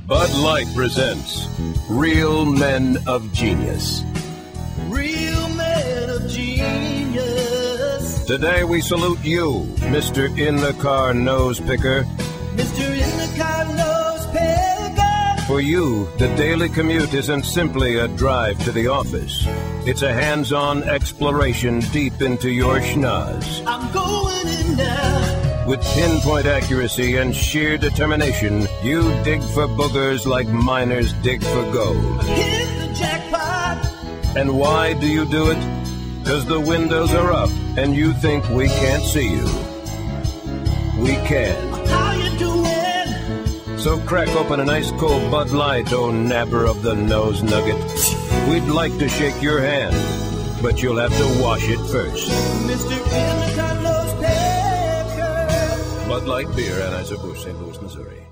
Bud Light presents Real Men of Genius. Real men of genius. Today we salute you, Mr. In-the-Car Nose Picker. Mr. In-the-Car Nose Picker. For you, the daily commute isn't simply a drive to the office. It's a hands-on exploration deep into your schnoz. I'm going in now. With pinpoint accuracy and sheer determination, you dig for boogers like miners dig for gold. Hit the jackpot. And why do you do it? Because the windows are up and you think we can't see you. We can. How you doing? So crack open an ice cold Bud Light, oh nabber of the nose nugget. We'd like to shake your hand, but you'll have to wash it first. Mr. In-the-Car Nose Picker. Bud Light Beer, Anheuser-Busch, St. Louis, Missouri.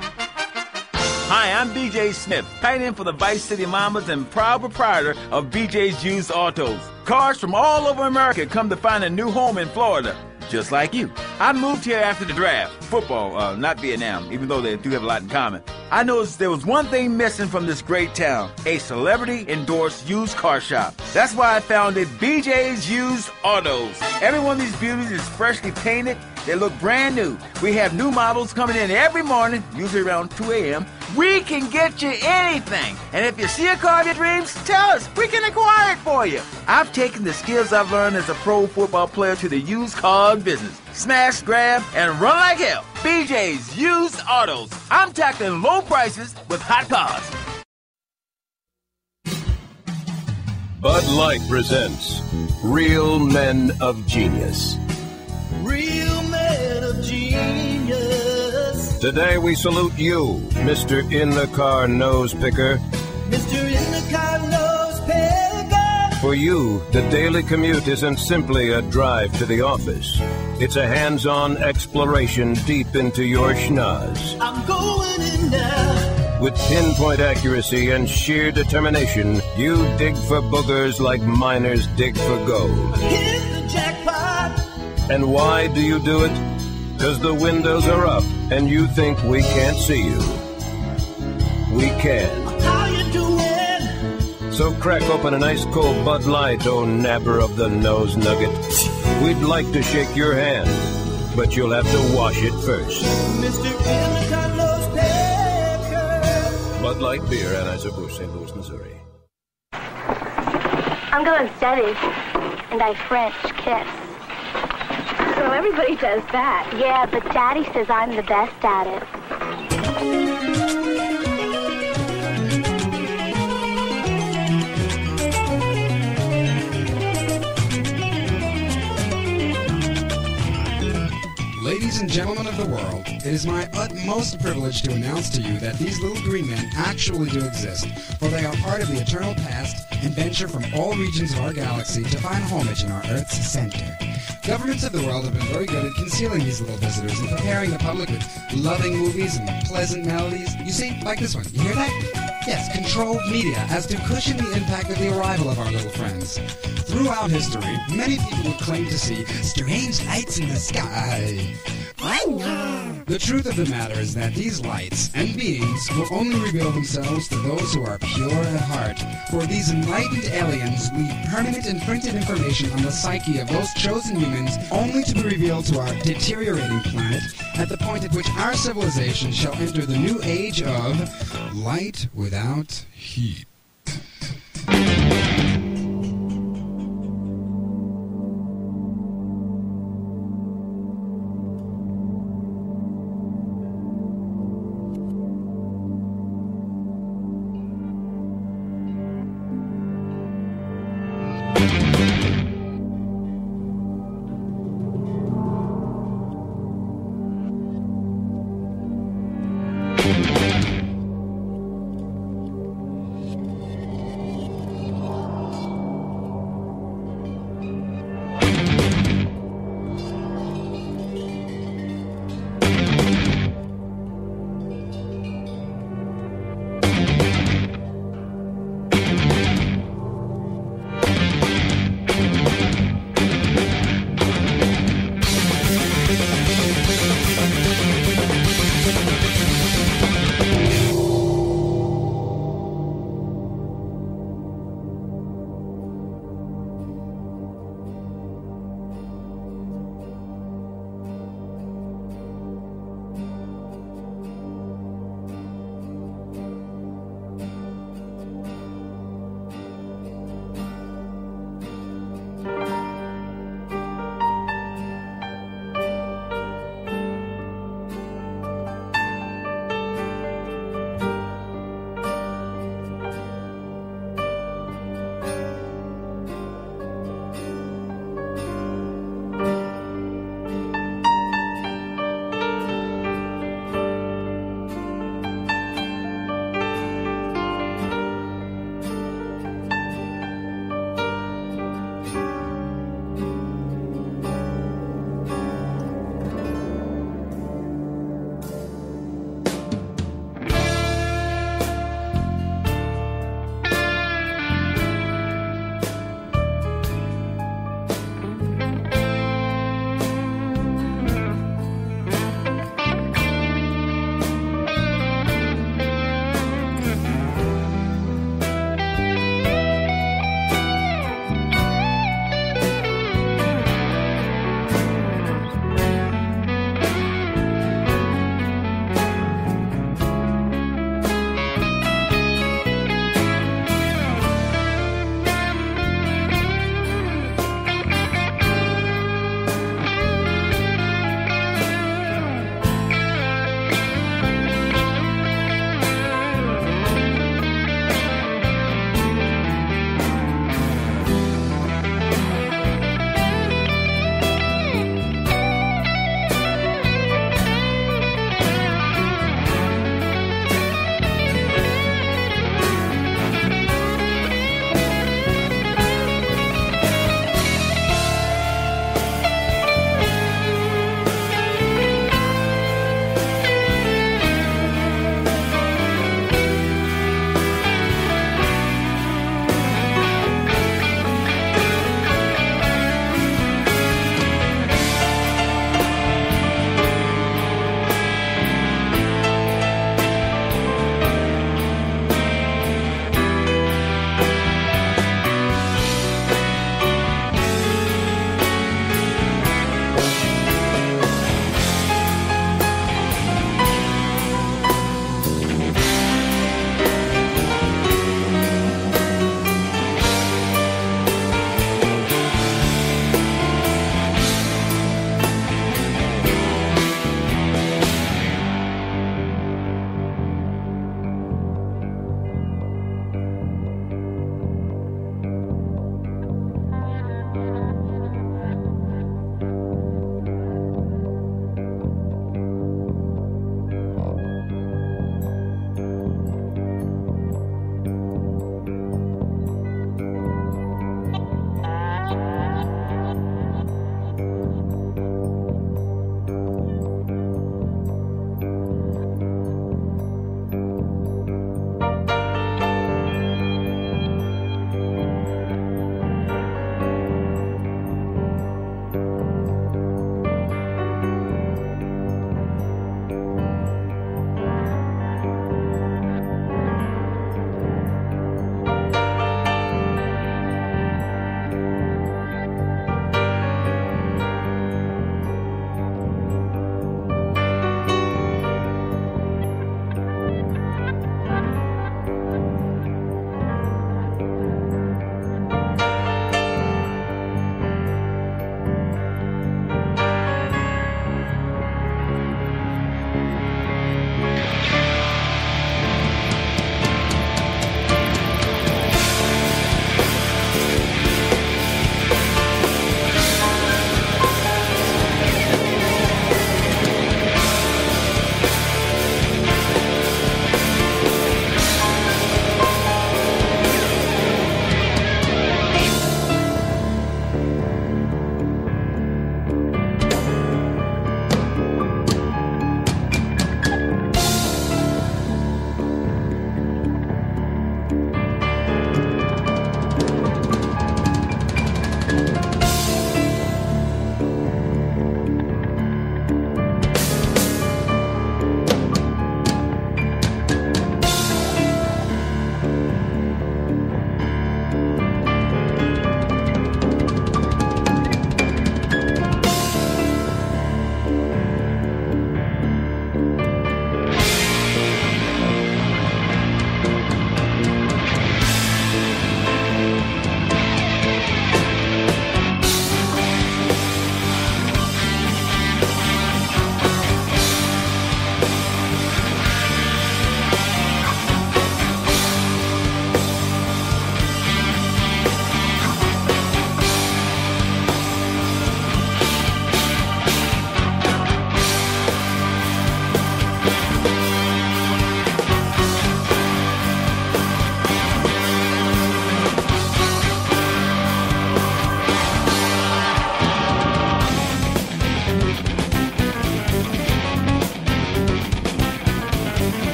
Hi, I'm BJ Smith, tight end for the Vice City Mamas and proud proprietor of BJ's Used Autos. Cars from all over America come to find a new home in Florida, just like you. I moved here after the draft. Football, not Vietnam, even though they do have a lot in common. I noticed there was one thing missing from this great town, a celebrity-endorsed used car shop. That's why I founded BJ's Used Autos. Every one of these beauties is freshly painted. They look brand new. We have new models coming in every morning, usually around 2 a.m. We can get you anything. And if you see a car of your dreams, tell us. We can acquire it for you. I've taken the skills I've learned as a pro football player to the used car business. Smash, grab, and run like hell. BJ's Used Autos. I'm tackling low prices with hot cars. Bud Light presents Real Men of Genius. Real men of genius. Today we salute you, Mr. In-the-Car Nose Picker. Mr. In-the-Car Nose Picker. For you, the daily commute isn't simply a drive to the office. It's a hands-on exploration deep into your schnoz. I'm going in now. With pinpoint accuracy and sheer determination, you dig for boogers like miners dig for gold. Hit the jackpot. And why do you do it? Because the windows are up and you think we can't see you. We can. How you doing? So crack open an ice cold Bud Light, oh nabber of the nose nugget. We'd like to shake your hand, but you'll have to wash it first. Mr. In-the-Car Nose Picker. Bud Light Beer, Anheuser-Busch, St. Louis, Missouri. I'm going steady, and I French kiss. So everybody does that. Yeah, but Daddy says I'm the best at it. Ladies and gentlemen of the world, it is my utmost privilege to announce to you that these little green men actually do exist, for they are part of the eternal past and venture from all regions of our galaxy to find homage in our Earth's center. Governments of the world have been very good at concealing these little visitors and preparing the public with loving movies and pleasant melodies. You see, like this one. You hear that? Yes, controlled media, as to cushion the impact of the arrival of our little friends. Throughout history, many people would claim to see strange lights in the sky. The truth of the matter is that these lights and beings will only reveal themselves to those who are pure at heart. For these enlightened aliens leave permanent imprinted information on the psyche of those chosen humans, only to be revealed to our deteriorating planet at the point at which our civilization shall enter the new age of light without heat.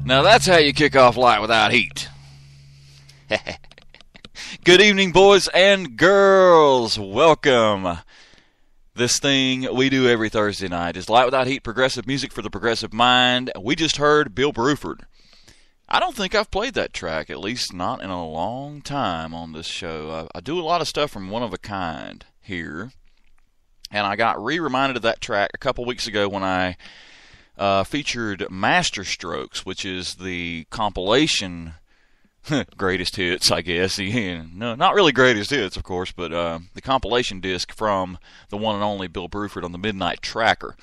Now that's how you kick off Light Without Heat. Good evening, boys and girls. Welcome. This thing we do every Thursday night is Light Without Heat, progressive music for the progressive mind. We just heard Bill Bruford. I don't think I've played that track, at least not in a long time on this show. I do a lot of stuff from One of a Kind here, and I got reminded of that track a couple weeks ago when I featured Master Strokes, which is the compilation greatest hits, I guess. No, not really greatest hits, of course, but the compilation disc from the one and only Bill Bruford on the Midnight Tracker.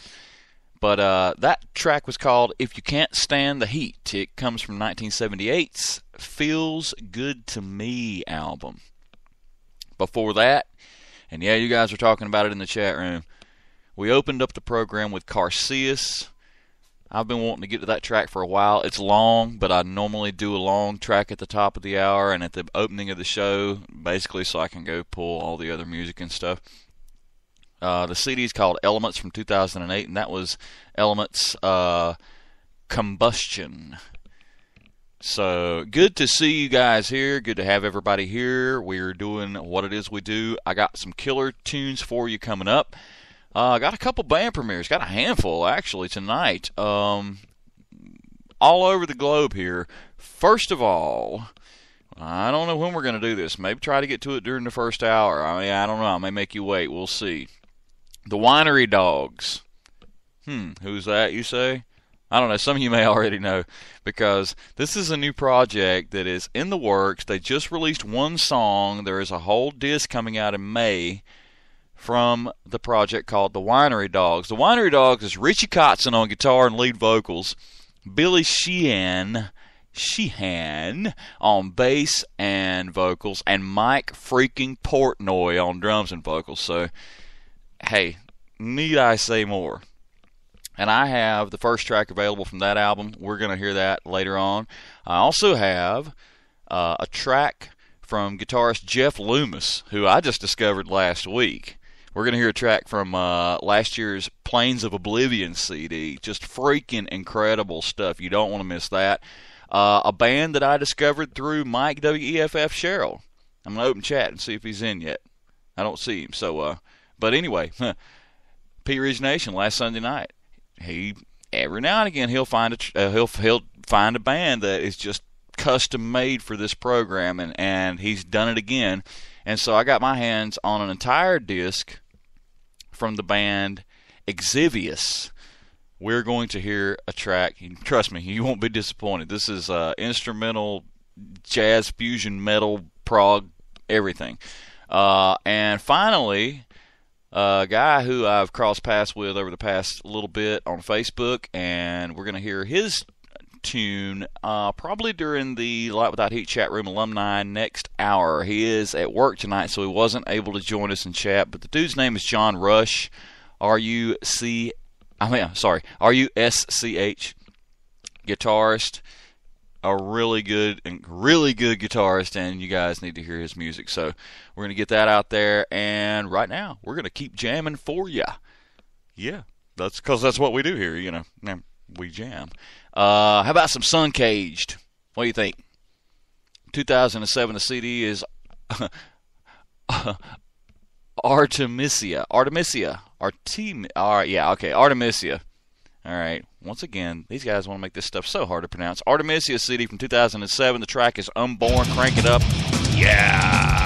But that track was called If You Can't Stand the Heat. It comes from 1978's Feels Good to Me album. Before that, and yeah, you guys were talking about it in the chat room, we opened up the program with Carceus. I've been wanting to get to that track for a while. It's long, but I normally do a long track at the top of the hour and at the opening of the show, basically so I can go pull all the other music and stuff. The CD is called Elements from 2008, and that was Elements Combustion. So, good to see you guys here. Good to have everybody here. We're doing what it is we do. I got some killer tunes for you coming up. I got a couple band premieres. Got a handful, actually, tonight. All over the globe here. First of all, I don't know when we're going to do this. Maybe try to get to it during the first hour. I don't know. I may make you wait. We'll see. The Winery Dogs. Who's that, you say? I don't know. Some of you may already know, because this is a new project that is in the works. They just released one song. There is a whole disc coming out in May from the project called The Winery Dogs. The Winery Dogs is Richie Kotzen on guitar and lead vocals, Billy Sheehan on bass and vocals, and Mike freaking Portnoy on drums and vocals. So, hey, need I say more? And I have the first track available from that album. We're going to hear that later on. I also have a track from guitarist Jeff Loomis, who I just discovered last week. We're going to hear a track from last year's Plains of Oblivion CD. Just freaking incredible stuff. You don't want to miss that. A band that I discovered through Mike WEFF Sherrill. I'm going to open chat and see if he's in yet. I don't see him. So, but anyway, P Ridge Nation last Sunday night. He every now and again he'll find a band that is just custom made for this program, and he's done it again. And so I got my hands on an entire disc from the band Exvius. We're going to hear a track. Trust me, you won't be disappointed. This is instrumental, jazz, fusion, metal, prog, everything. And finally, a guy who I've crossed paths with over the past little bit on Facebook, and we're going to hear his tune probably during the Light Without Heat chat room alumni next hour. He is at work tonight, so he wasn't able to join us in chat, but the dude's name is John Rush, R-U-S-C-H, guitarist, a really good guitarist, and you guys need to hear his music. So we're going to get that out there, and right now we're going to keep jamming for you. Yeah, that's because that's what we do here, you know. We jam. How about some Sun Caged? What do you think? 2007, the CD is Artemisia. Artemisia. All right. Once again, these guys want to make this stuff so hard to pronounce. Artemisia CD from 2007. The track is Unborn. Crank it up. Yeah!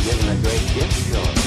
Given a great gift, George.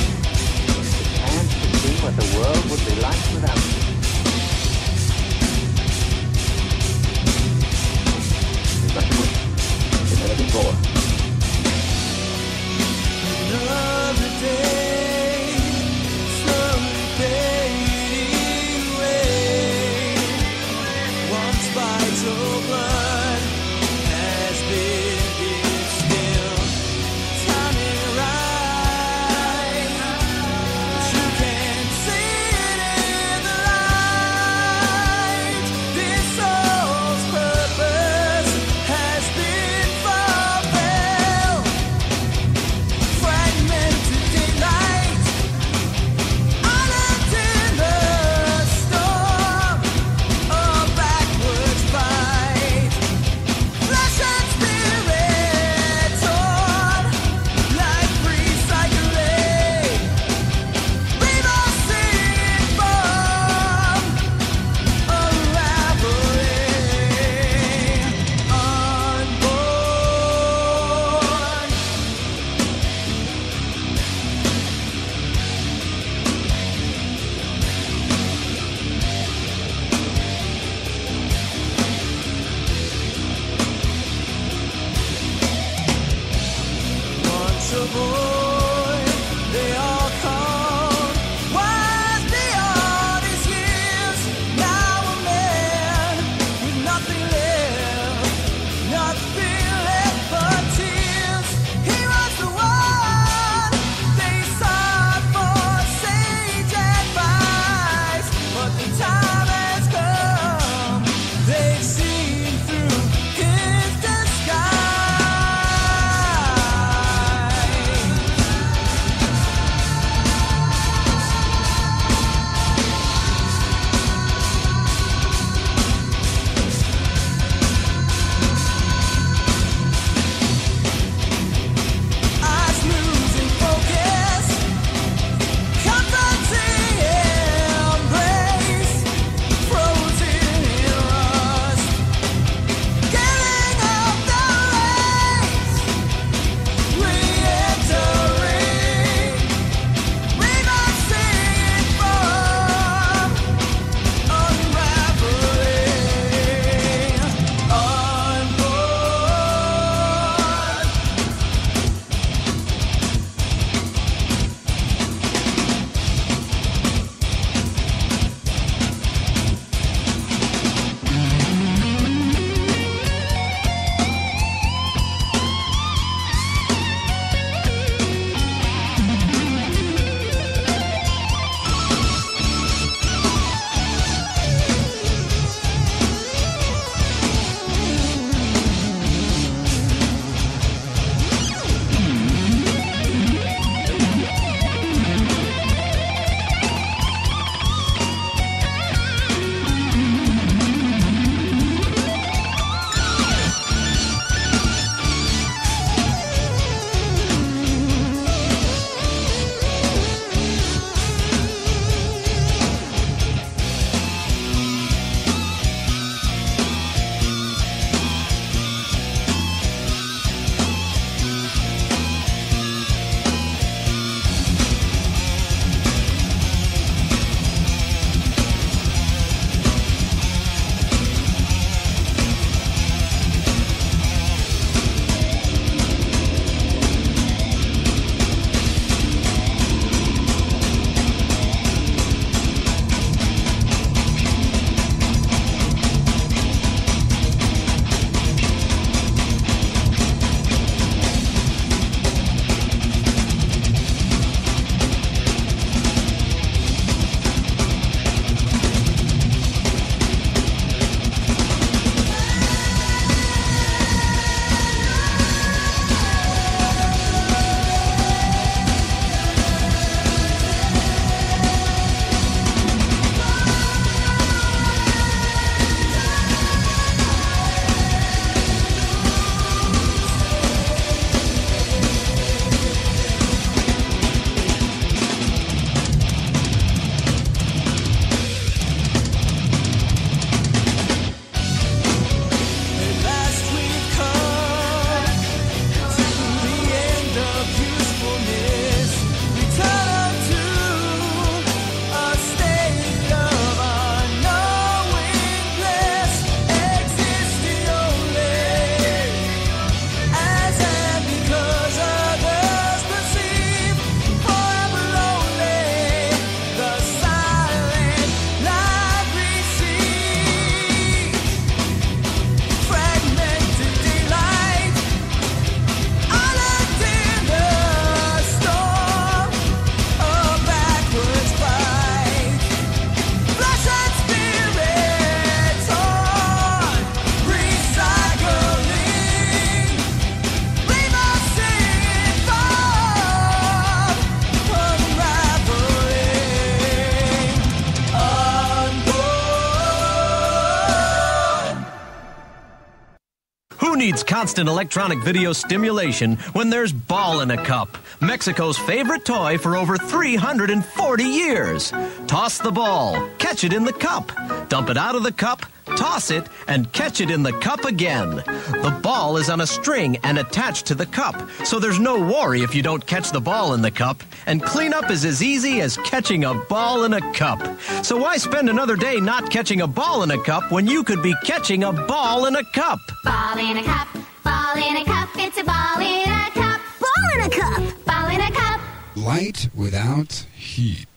needs constant electronic video stimulation when there's Ball in a Cup, Mexico's favorite toy for over 340 years? Toss the ball, catch it in the cup, dump it out of the cup, toss it, and catch it in the cup again. The ball is on a string and attached to the cup, so there's no worry if you don't catch the ball in the cup, and cleanup is as easy as catching a ball in a cup. So why spend another day not catching a ball in a cup when you could be catching a ball in a cup? Ball in a cup, ball in a cup, it's a ball in a cup. Ball in a cup, ball in a cup. Light without heat.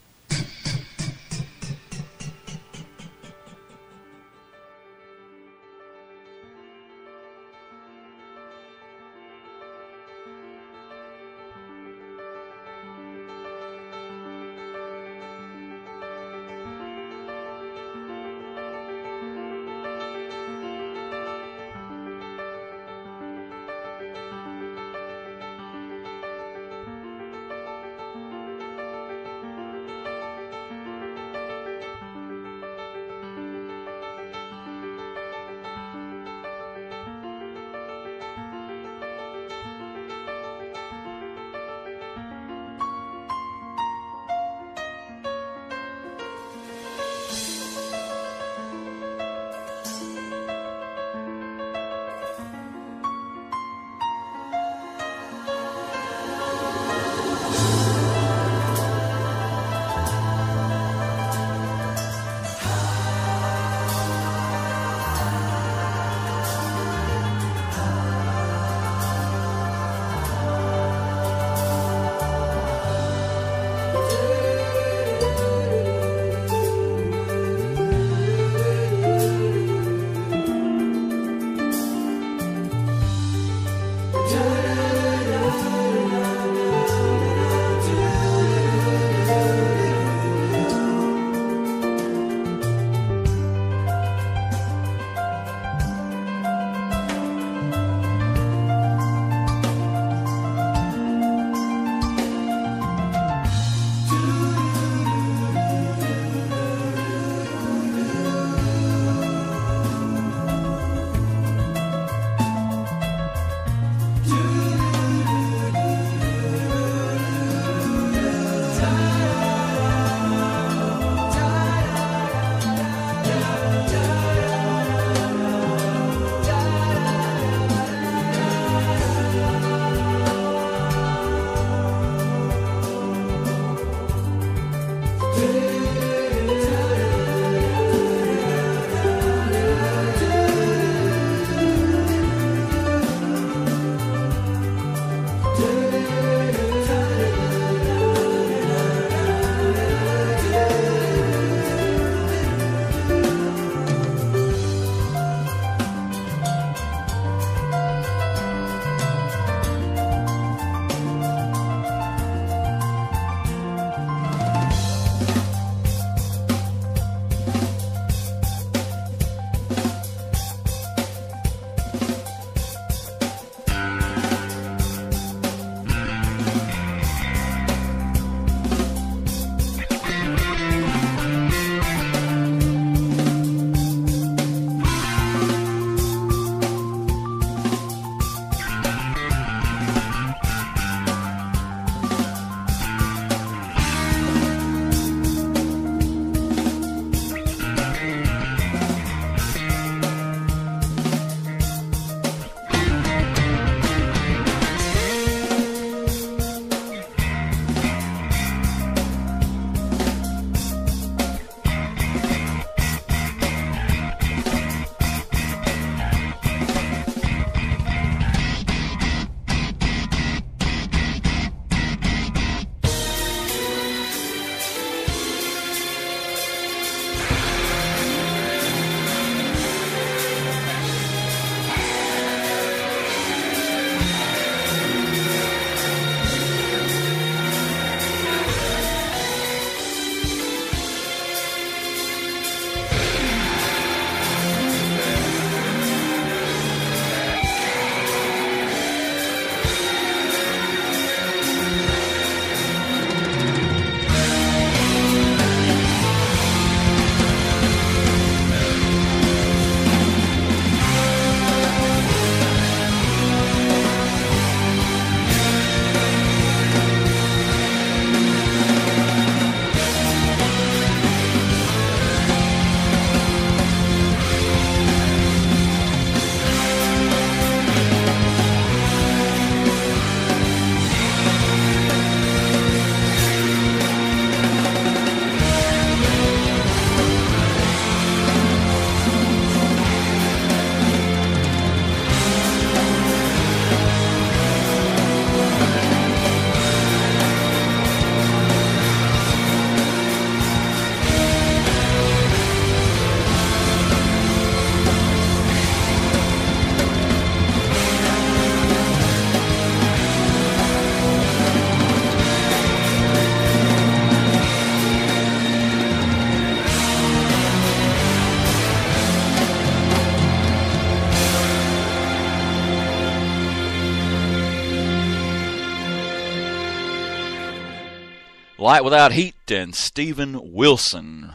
Light Without Heat and Steven Wilson.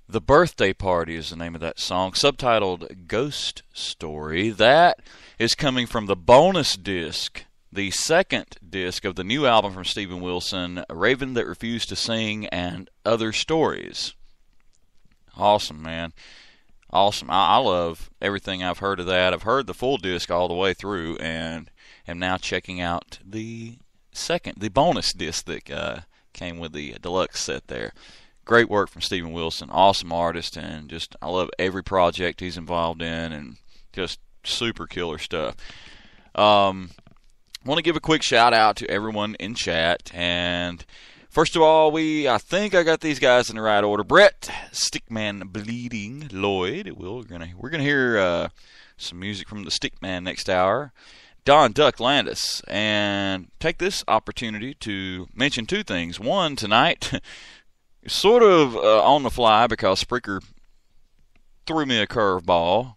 The Birthday Party is the name of that song, subtitled Ghost Story. That is coming from the bonus disc, the second disc of the new album from Steven Wilson, Raven That Refused to Sing and Other Stories. Awesome, man. Awesome. I love everything I've heard of that. I've heard the full disc all the way through and am now checking out the bonus disc that came with the deluxe set there. Great work from Steven Wilson. Awesome artist, and just I love every project he's involved in, and just super killer stuff. Want to give a quick shout out to everyone in chat, and first of all, I think I got these guys in the right order. Brett, Stickman Bleeding, Lloyd. We're gonna hear some music from the Stickman next hour. Don Duck Landis, and take this opportunity to mention two things. One, tonight, sort of on the fly because Spreaker threw me a curveball.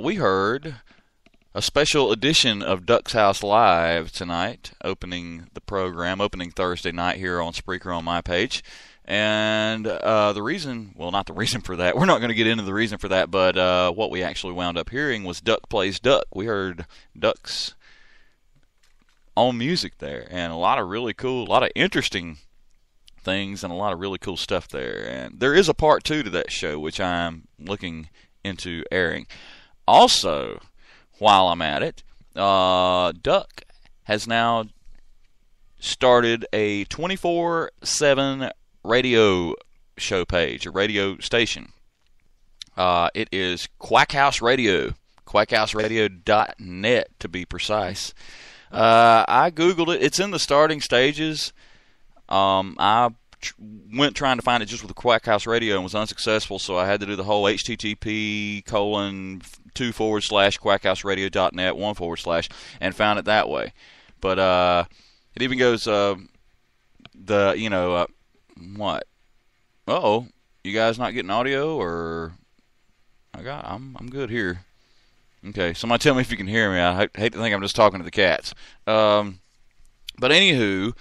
We heard a special edition of Duck's House Live tonight, opening Thursday night here on Spreaker on my page. And the reason, well, not the reason for that, we're not going to get into the reason for that, but what we actually wound up hearing was Duck Plays Duck. We heard Duck's own music there, and a lot of really cool, a lot of interesting things, and a lot of really cool stuff there. And there is a part 2 to that show, which I'm looking into airing. Also, while I'm at it, Duck has now started a 24/7 radio show page, a radio station. It is Quack House Radio, quackhouseradio.net to be precise. I Googled it. It's in the starting stages. I went trying to find it just with the Quack House Radio and was unsuccessful, so I had to do the whole http://quackhouseradio.net/1/ and found it that way. But it even goes what? Uh-oh, you guys not getting audio, or I'm good here. Okay, somebody tell me if you can hear me. I hate to think I'm just talking to the cats. But anywho,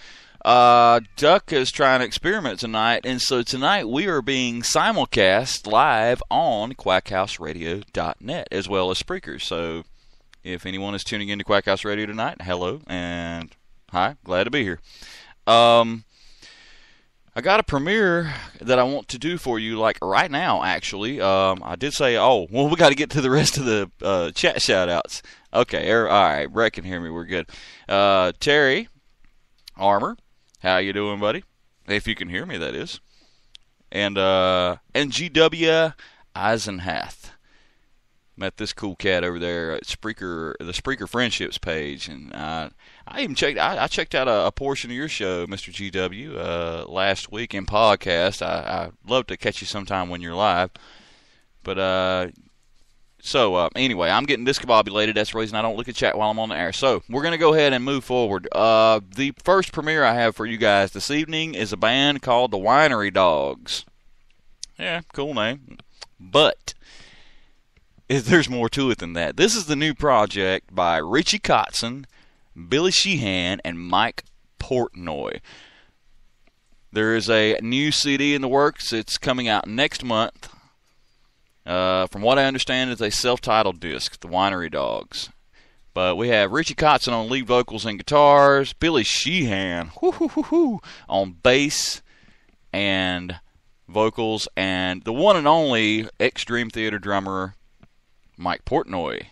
Duck is trying to experiment tonight, and so tonight we are being simulcast live on quackhouseradio.net as well as Spreaker. So if anyone is tuning into Quack House Radio tonight, hello and hi, glad to be here. I got a premiere that I want to do for you, like right now, actually. I did say, we got to get to the rest of the chat shout-outs. Okay, all right, Brett can hear me, we're good. Terry Armour, how you doing, buddy? If you can hear me, that is. And GW Eisenhath. Met this cool cat over there at Spreaker, the Spreaker Friendships page, and I even checked. I checked out a portion of your show, Mr. GW, last week in podcast. I love to catch you sometime when you're live, but anyway, I'm getting discombobulated. That's the reason I don't look at chat while I'm on the air. So we're gonna go ahead and move forward. The first premiere I have for you guys this evening is a band called the Winery Dogs. Yeah, cool name, but there's more to it than that. This is the new project by Richie Kotzen, Billy Sheehan, and Mike Portnoy. There is a new CD in the works. It's coming out next month. From what I understand, it's a self-titled disc, The Winery Dogs. But we have Richie Kotzen on lead vocals and guitars, Billy Sheehan on bass and vocals, and the one and only ex-Dream Theater drummer Mike Portnoy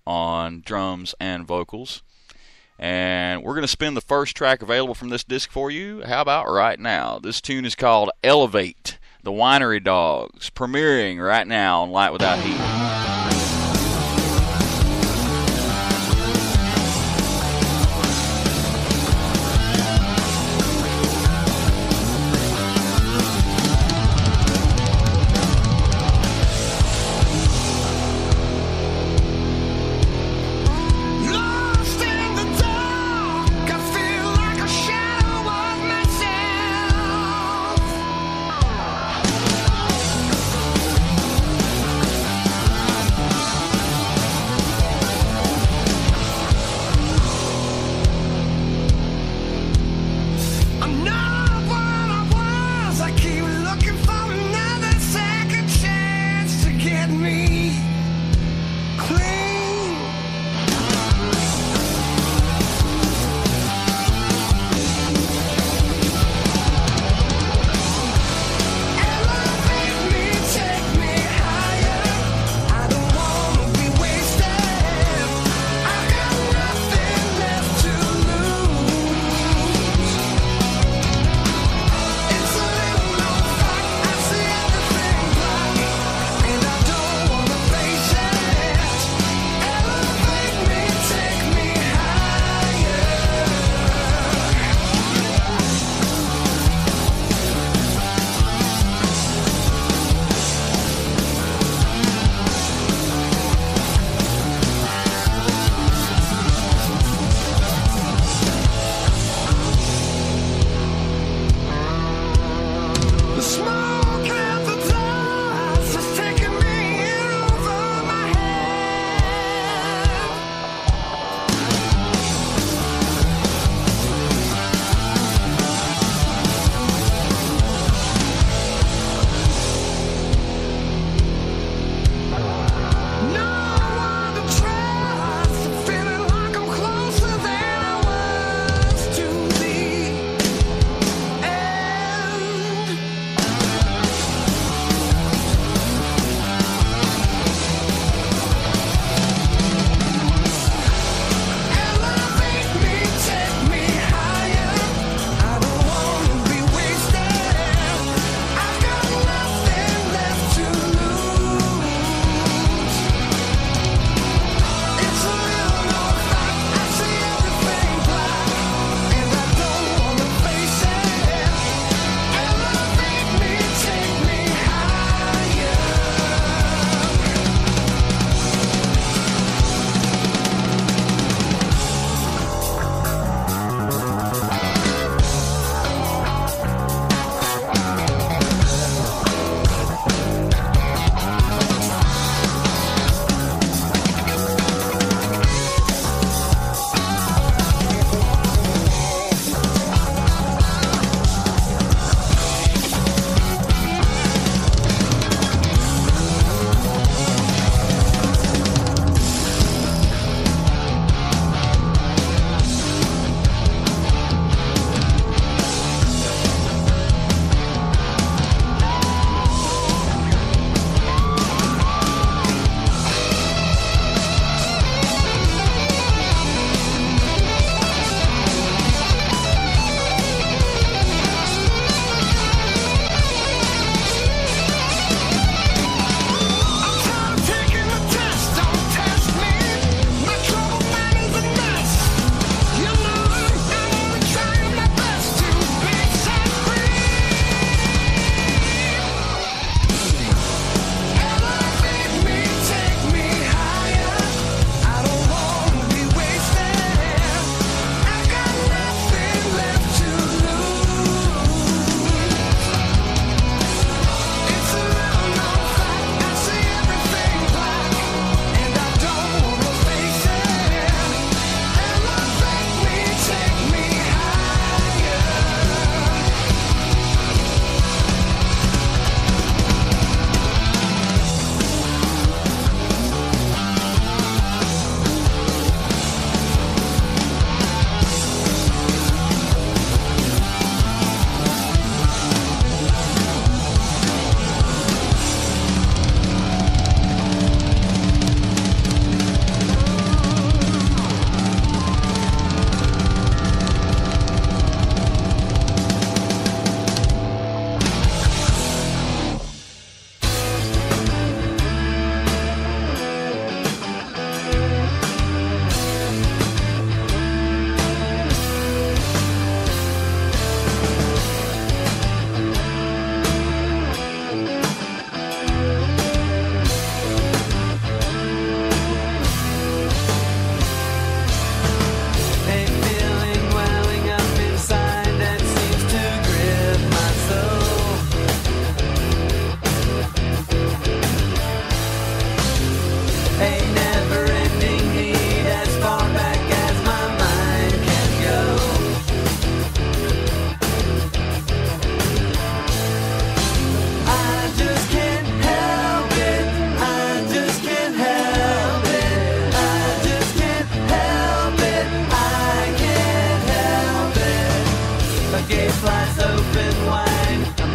on drums and vocals. And we're going to spin the first track available from this disc for you. How about right now? This tune is called Elevate, the Winery Dogs, premiering right now on Light Without Heat. Myself.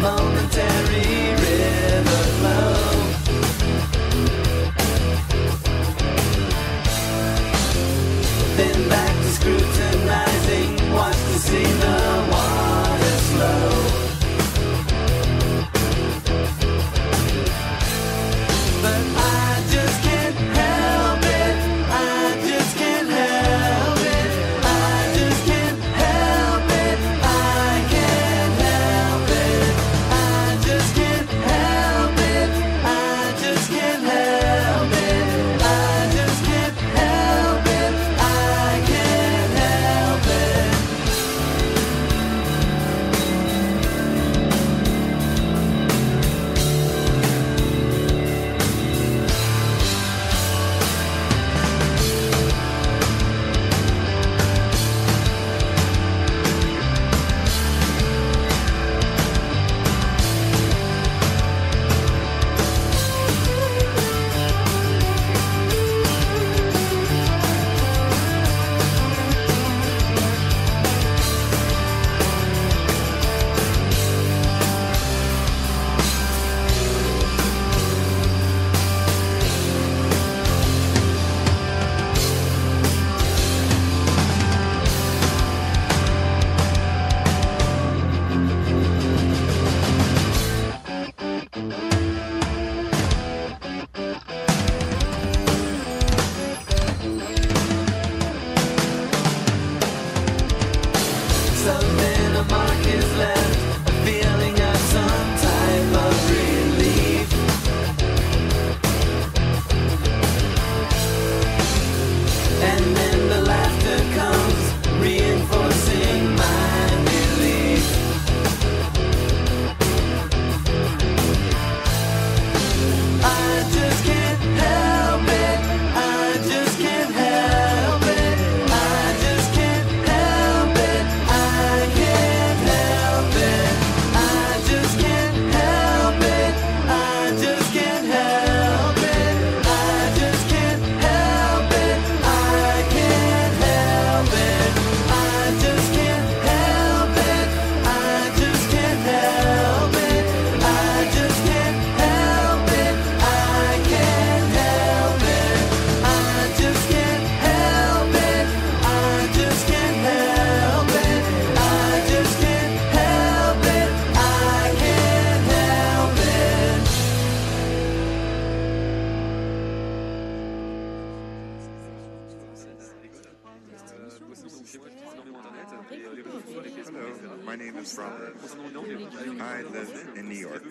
momentary river flow. Then back to scrutinizing, watch to see the water slow. But I just can't help it, I just can't help it, I just can't help it, I can't help it, I just can't help it, I just can't help it, I just can't help it, I can't help it. Something a mark is left, a feeling of some type of relief. And then the laughter comes, reinforcing my belief. I just can't help it, I just can't help it, I just can't help it, I can't help it, I just can't help it, I just can't help it, I just can't help it, I can't help it, I just can't help it, I just can't help it, I just can't help it, I can't help it, I just can't help it, I just can't help it, I just can't help it, I can't help it. Hello, my name is Robert. I live in New York.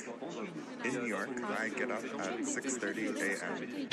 In New York, I get up at 6:30 a.m.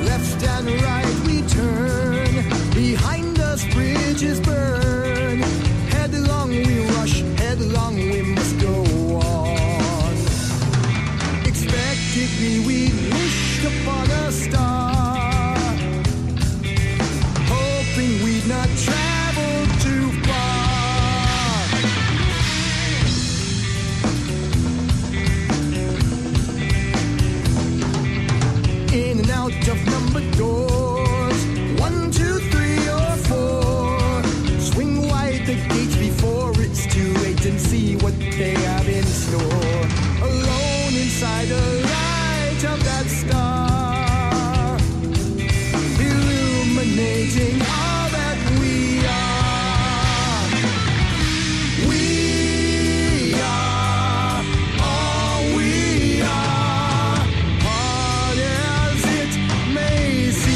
Left and right we turn, behind us bridges burn. Headlong we rush, headlong we must go on. Expectedly we wished upon a star, hoping we'd not travel too far. In and out of number doors, 1, 2, 3, or 4. Swing wide the gates before it's too late and see what they have in store. Alone inside the light of that star, illuminating all that we are. We are all we are. Hard as it may seem.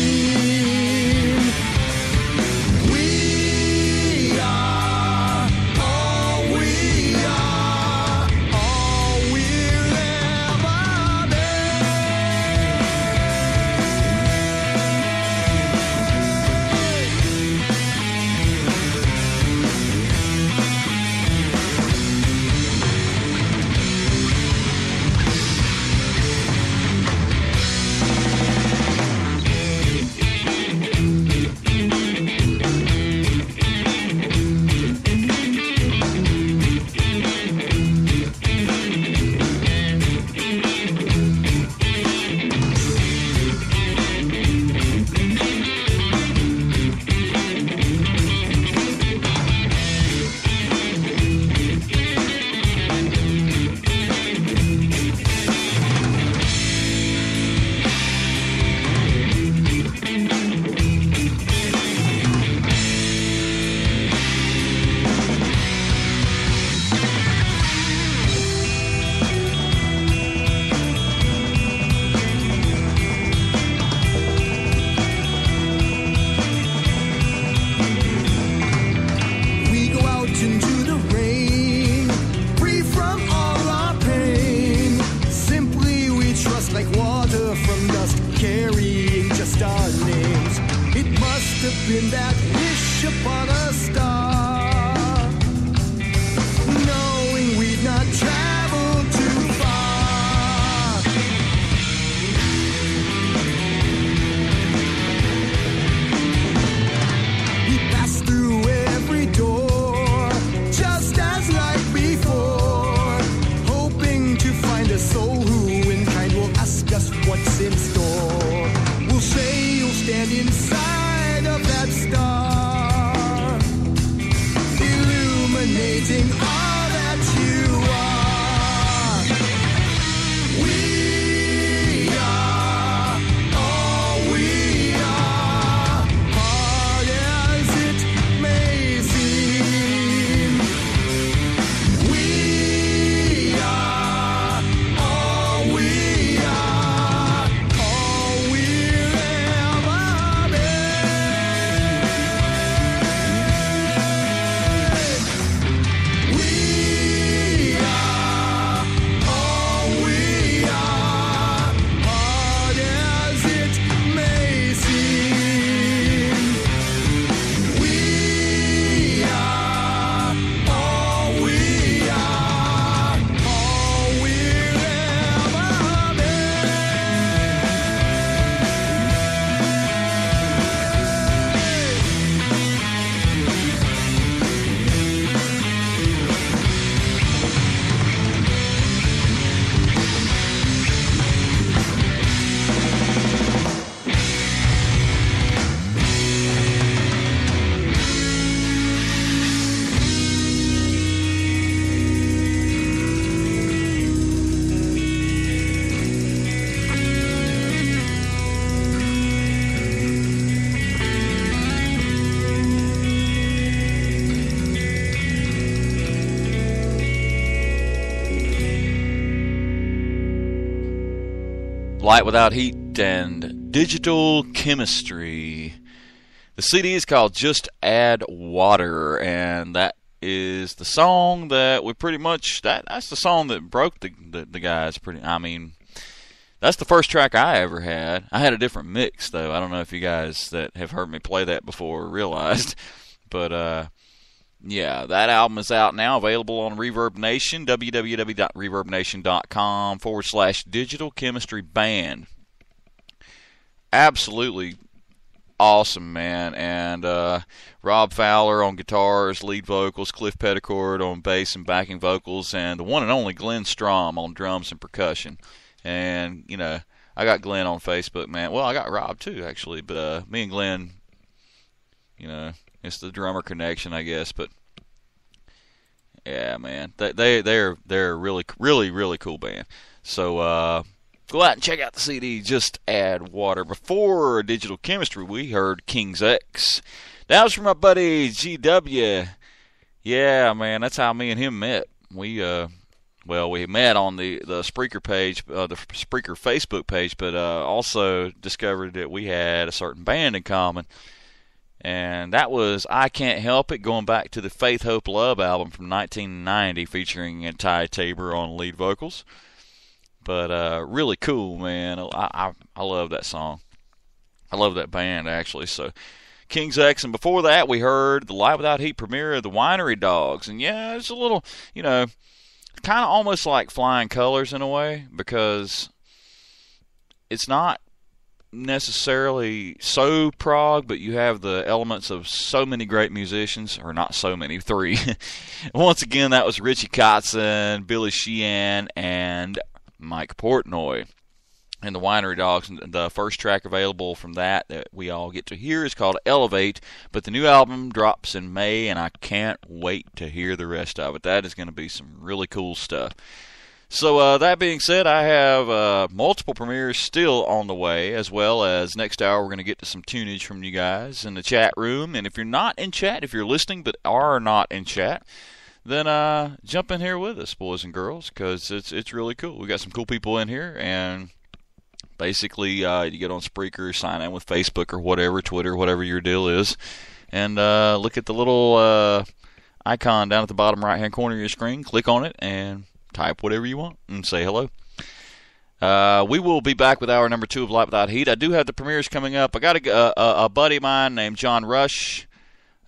Light Without Heat and Digital Chemistry. The CD is called Just Add Water, and that is the song that we pretty much, that's the song that broke the guys pretty, I mean, that's the first track I ever had. I had a different mix, though. I don't know if you guys that have heard me play that before realized, but yeah, that album is out now, available on Reverb Nation, www.reverbnation.com/Digital Chemistry Band. Absolutely awesome, man. And Rob Fowler on guitars, lead vocals, Cliff Petticord on bass and backing vocals, and the one and only Glenn Strom on drums and percussion. And, you know, I got Glenn on Facebook, man. Well, I got Rob too, actually, but me and Glenn, you know, it's the drummer connection, I guess. But yeah, man, they're a really cool band. So go out and check out the CD. Just Add Water. Before Digital Chemistry, we heard King's X. That was from my buddy GW. Yeah, man, that's how me and him met. We met on the Spreaker page, the Spreaker Facebook page, but also discovered that we had a certain band in common. And that was I Can't Help It, going back to the Faith, Hope, Love album from 1990, featuring Ty Tabor on lead vocals. But really cool, man. I love that song. I love that band, actually. So King's X, and before that we heard the Light Without Heat premiere of the Winery Dogs. And yeah, it's a little, you know, kind of almost like Flying Colors in a way, because it's not necessarily so prog, but you have the elements of so many great musicians, or not so many, three. Once again, that was Richie Kotzen, Billy Sheehan, and Mike Portnoy. And the Winery Dogs, the first track available from that we all get to hear is called Elevate, but the new album drops in May, and I can't wait to hear the rest of it. That is going to be some really cool stuff. So that being said, I have multiple premieres still on the way, as well as next hour we're going to get to some tunage from you guys in the chat room. And if you're not in chat, if you're listening but are not in chat, then jump in here with us, boys and girls, because it's really cool. We got some cool people in here, and basically you get on Spreaker, sign in with Facebook or whatever, Twitter, whatever your deal is, and look at the little icon down at the bottom right-hand corner of your screen. Click on it and type whatever you want and say hello. We will be back with hour number 2 of Light Without Heat. I do have the premieres coming up. I got a buddy of mine named John Rush,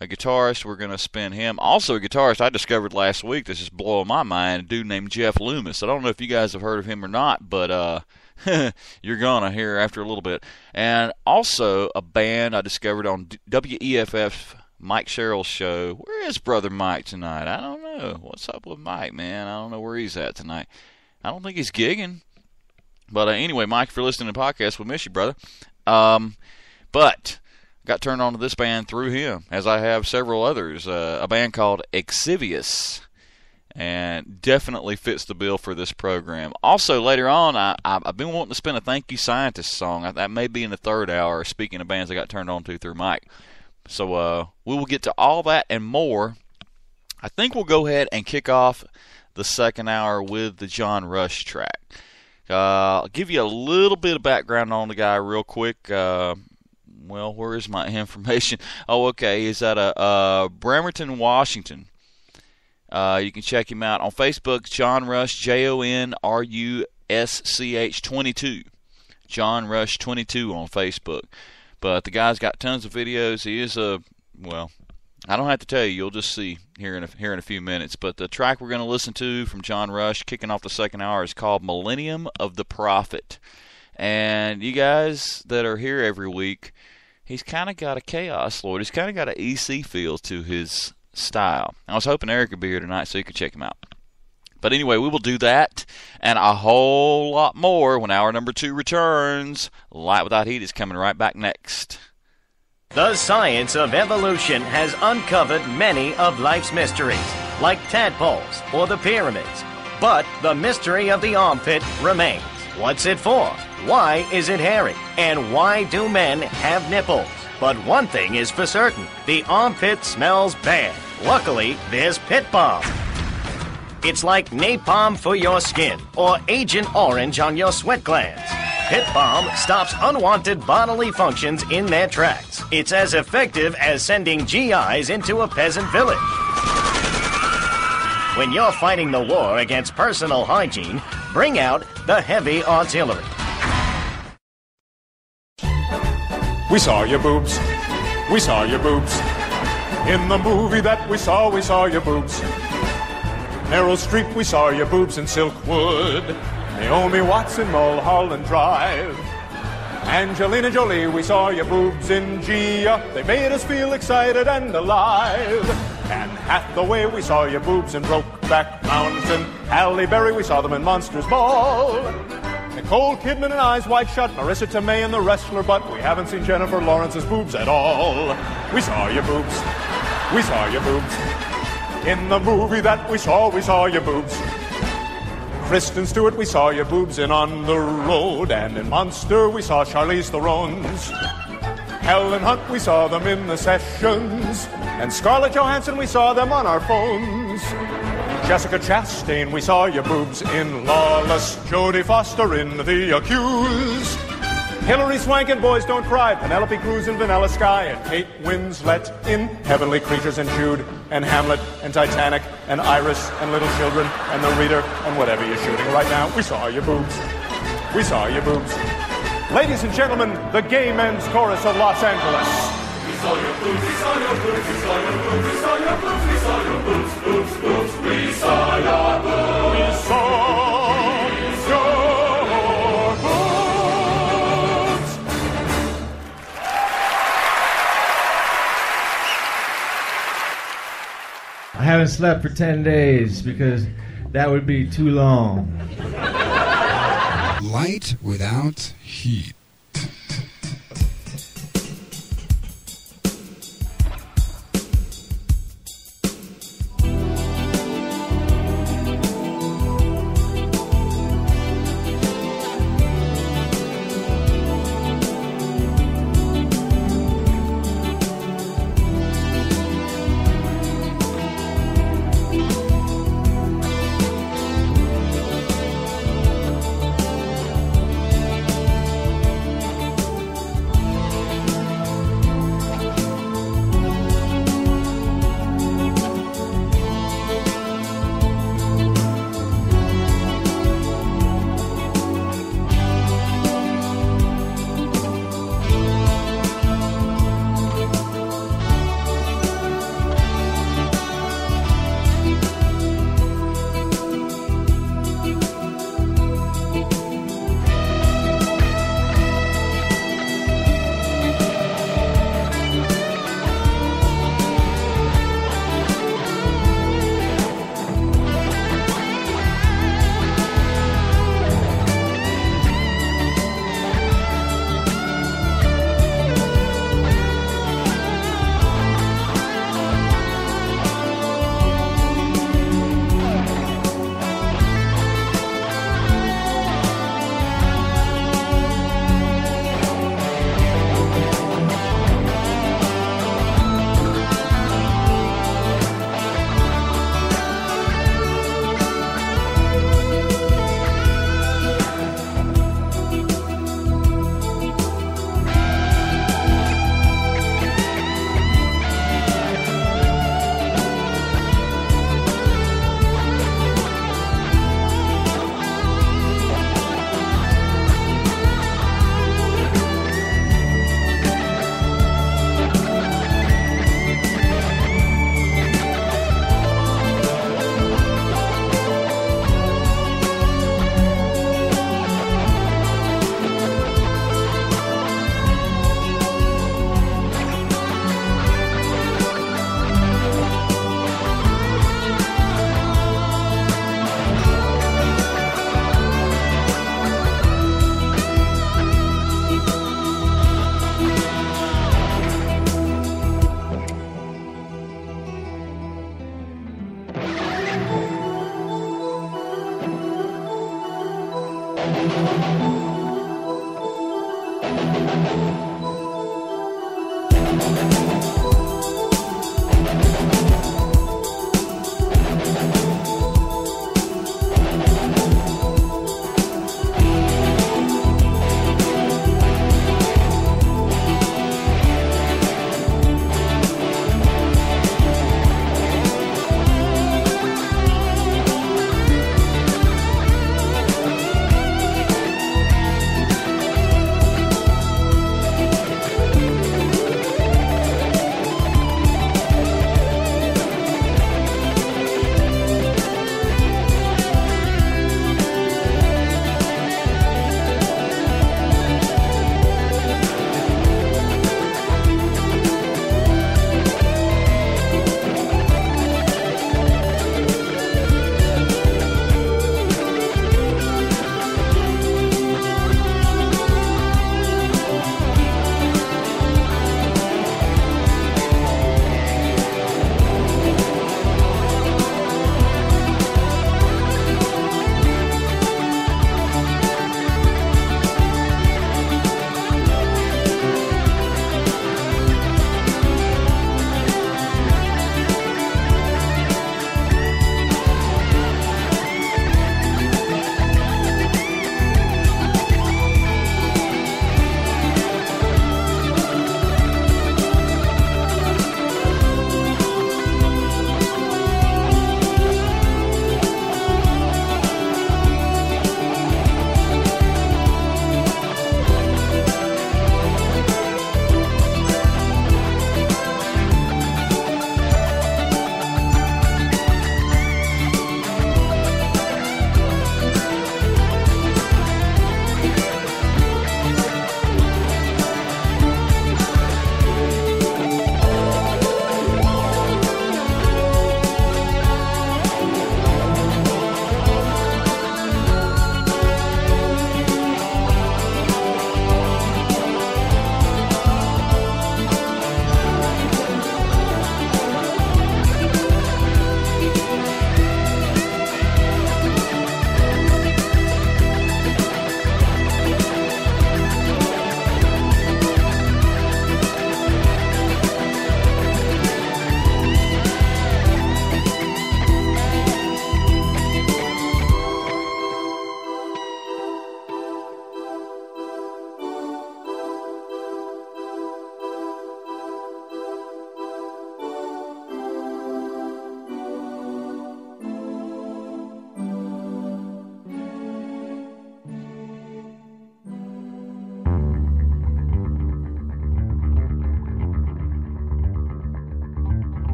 a guitarist. We're going to spin him. Also a guitarist I discovered last week that's just blowing my mind, a dude named Jeff Loomis. I don't know if you guys have heard of him or not, but you're going to hear after a little bit. And also a band I discovered on WEFF, Mike Sherrill's show. Where is Brother Mike tonight? I don't know. What's up with Mike, man? I don't know where he's at tonight. I don't think he's gigging. But anyway, Mike, if you're listening to the podcast, we miss you, brother. But got turned on to this band through him, as I have several others. A band called Exvius, and definitely fits the bill for this program. Also, later on, I've been wanting to spin a Thank You Scientist song. That may be in the third hour, speaking of bands I got turned on to through Mike. So we will get to all that and more. I think we'll go ahead and kick off the second hour with the John Rush track. I'll give you a little bit of background on the guy real quick. Well, where is my information? Oh, okay. He's at Bremerton, Washington. You can check him out on Facebook, John Rush, JONRUSCH22. John Rush 22 on Facebook. But the guy's got tons of videos. He is well, I don't have to tell you. You'll just see here in a few minutes. But the track we're going to listen to from John Rush, kicking off the second hour, is called Millennium of the Prophet. And you guys that are here every week, he's kind of got a Chaos Lord. He's kind of got an EC feel to his style. I was hoping Eric would be here tonight so you could check him out. But anyway, we will do that and a whole lot more when hour number 2 returns. Light Without Heat is coming right back next. The science of evolution has uncovered many of life's mysteries, like tadpoles or the pyramids. But the mystery of the armpit remains. What's it for? Why is it hairy? And why do men have nipples? But one thing is for certain, the armpit smells bad. Luckily, there's Pit Bomb. It's like napalm for your skin or Agent Orange on your sweat glands. Pit Bomb stops unwanted bodily functions in their tracks. It's as effective as sending GIs into a peasant village. When you're fighting the war against personal hygiene, bring out the heavy artillery. We saw your boobs. We saw your boobs. In the movie that we saw your boobs. Meryl Streep, we saw your boobs in Silkwood. Naomi Watts in Mulholland Drive. Angelina Jolie, we saw your boobs in Gia. They made us feel excited and alive. Anne Hathaway, we saw your boobs in Brokeback Mountain. Halle Berry, we saw them in Monsters Ball. Nicole Kidman in Eyes Wide Shut. Marissa Tomei in The Wrestler, but we haven't seen Jennifer Lawrence's boobs at all. We saw your boobs. We saw your boobs. In the movie that we saw your boobs. Kristen Stewart, we saw your boobs in On the Road. And in Monster, we saw Charlize Theron's. Helen Hunt, we saw them in The Sessions. And Scarlett Johansson, we saw them on our phones. Jessica Chastain, we saw your boobs in Lawless. Jodie Foster in The Accused. Hilary Swank in Boys Don't Cry. Penelope Cruz in Vanilla Sky. And Kate Winslet in Heavenly Creatures and Jude. And Hamlet and Titanic and Iris and Little Children and The Reader and whatever you're shooting right now. We saw your boobs. We saw your boobs. Ladies and gentlemen, the Gay Men's Chorus of Los Angeles. We saw your boobs, we saw your boobs, we saw your boobs, we saw your boobs, we saw your boobs, boobs, boobs, we saw your boobs. We saw your boobs. I haven't slept for 10 days because that would be too long. Light without heat.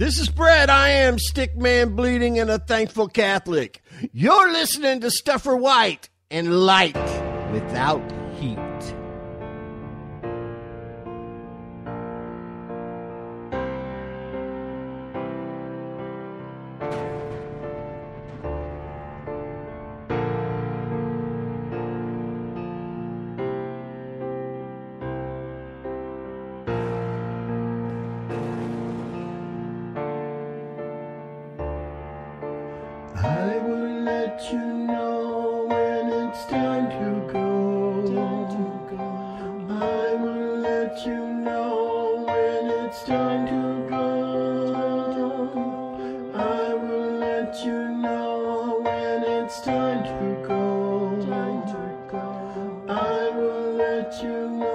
This is Brett. I am Stickman Bleeding and a Thankful Catholic. You're listening to Stuffer White and Light Without Heat. I will let you know when it's time to go. I will let you know when it's time to go. I will let you know when it's time to go. I will let you know.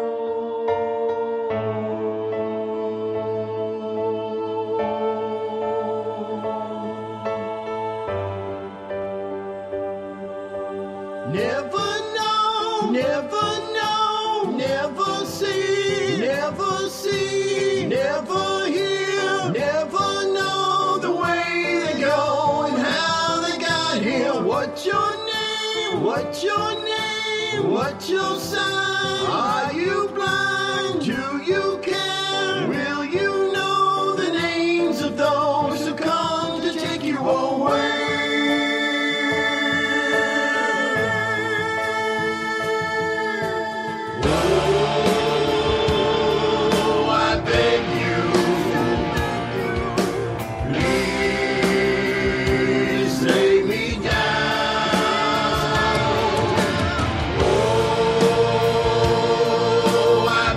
Never know, never see, never hear, never know the way they go and how they got here. What's your name? What's your name? What's your sign? Are you blind? Do you care? Will you know the names of those who come to take you away? I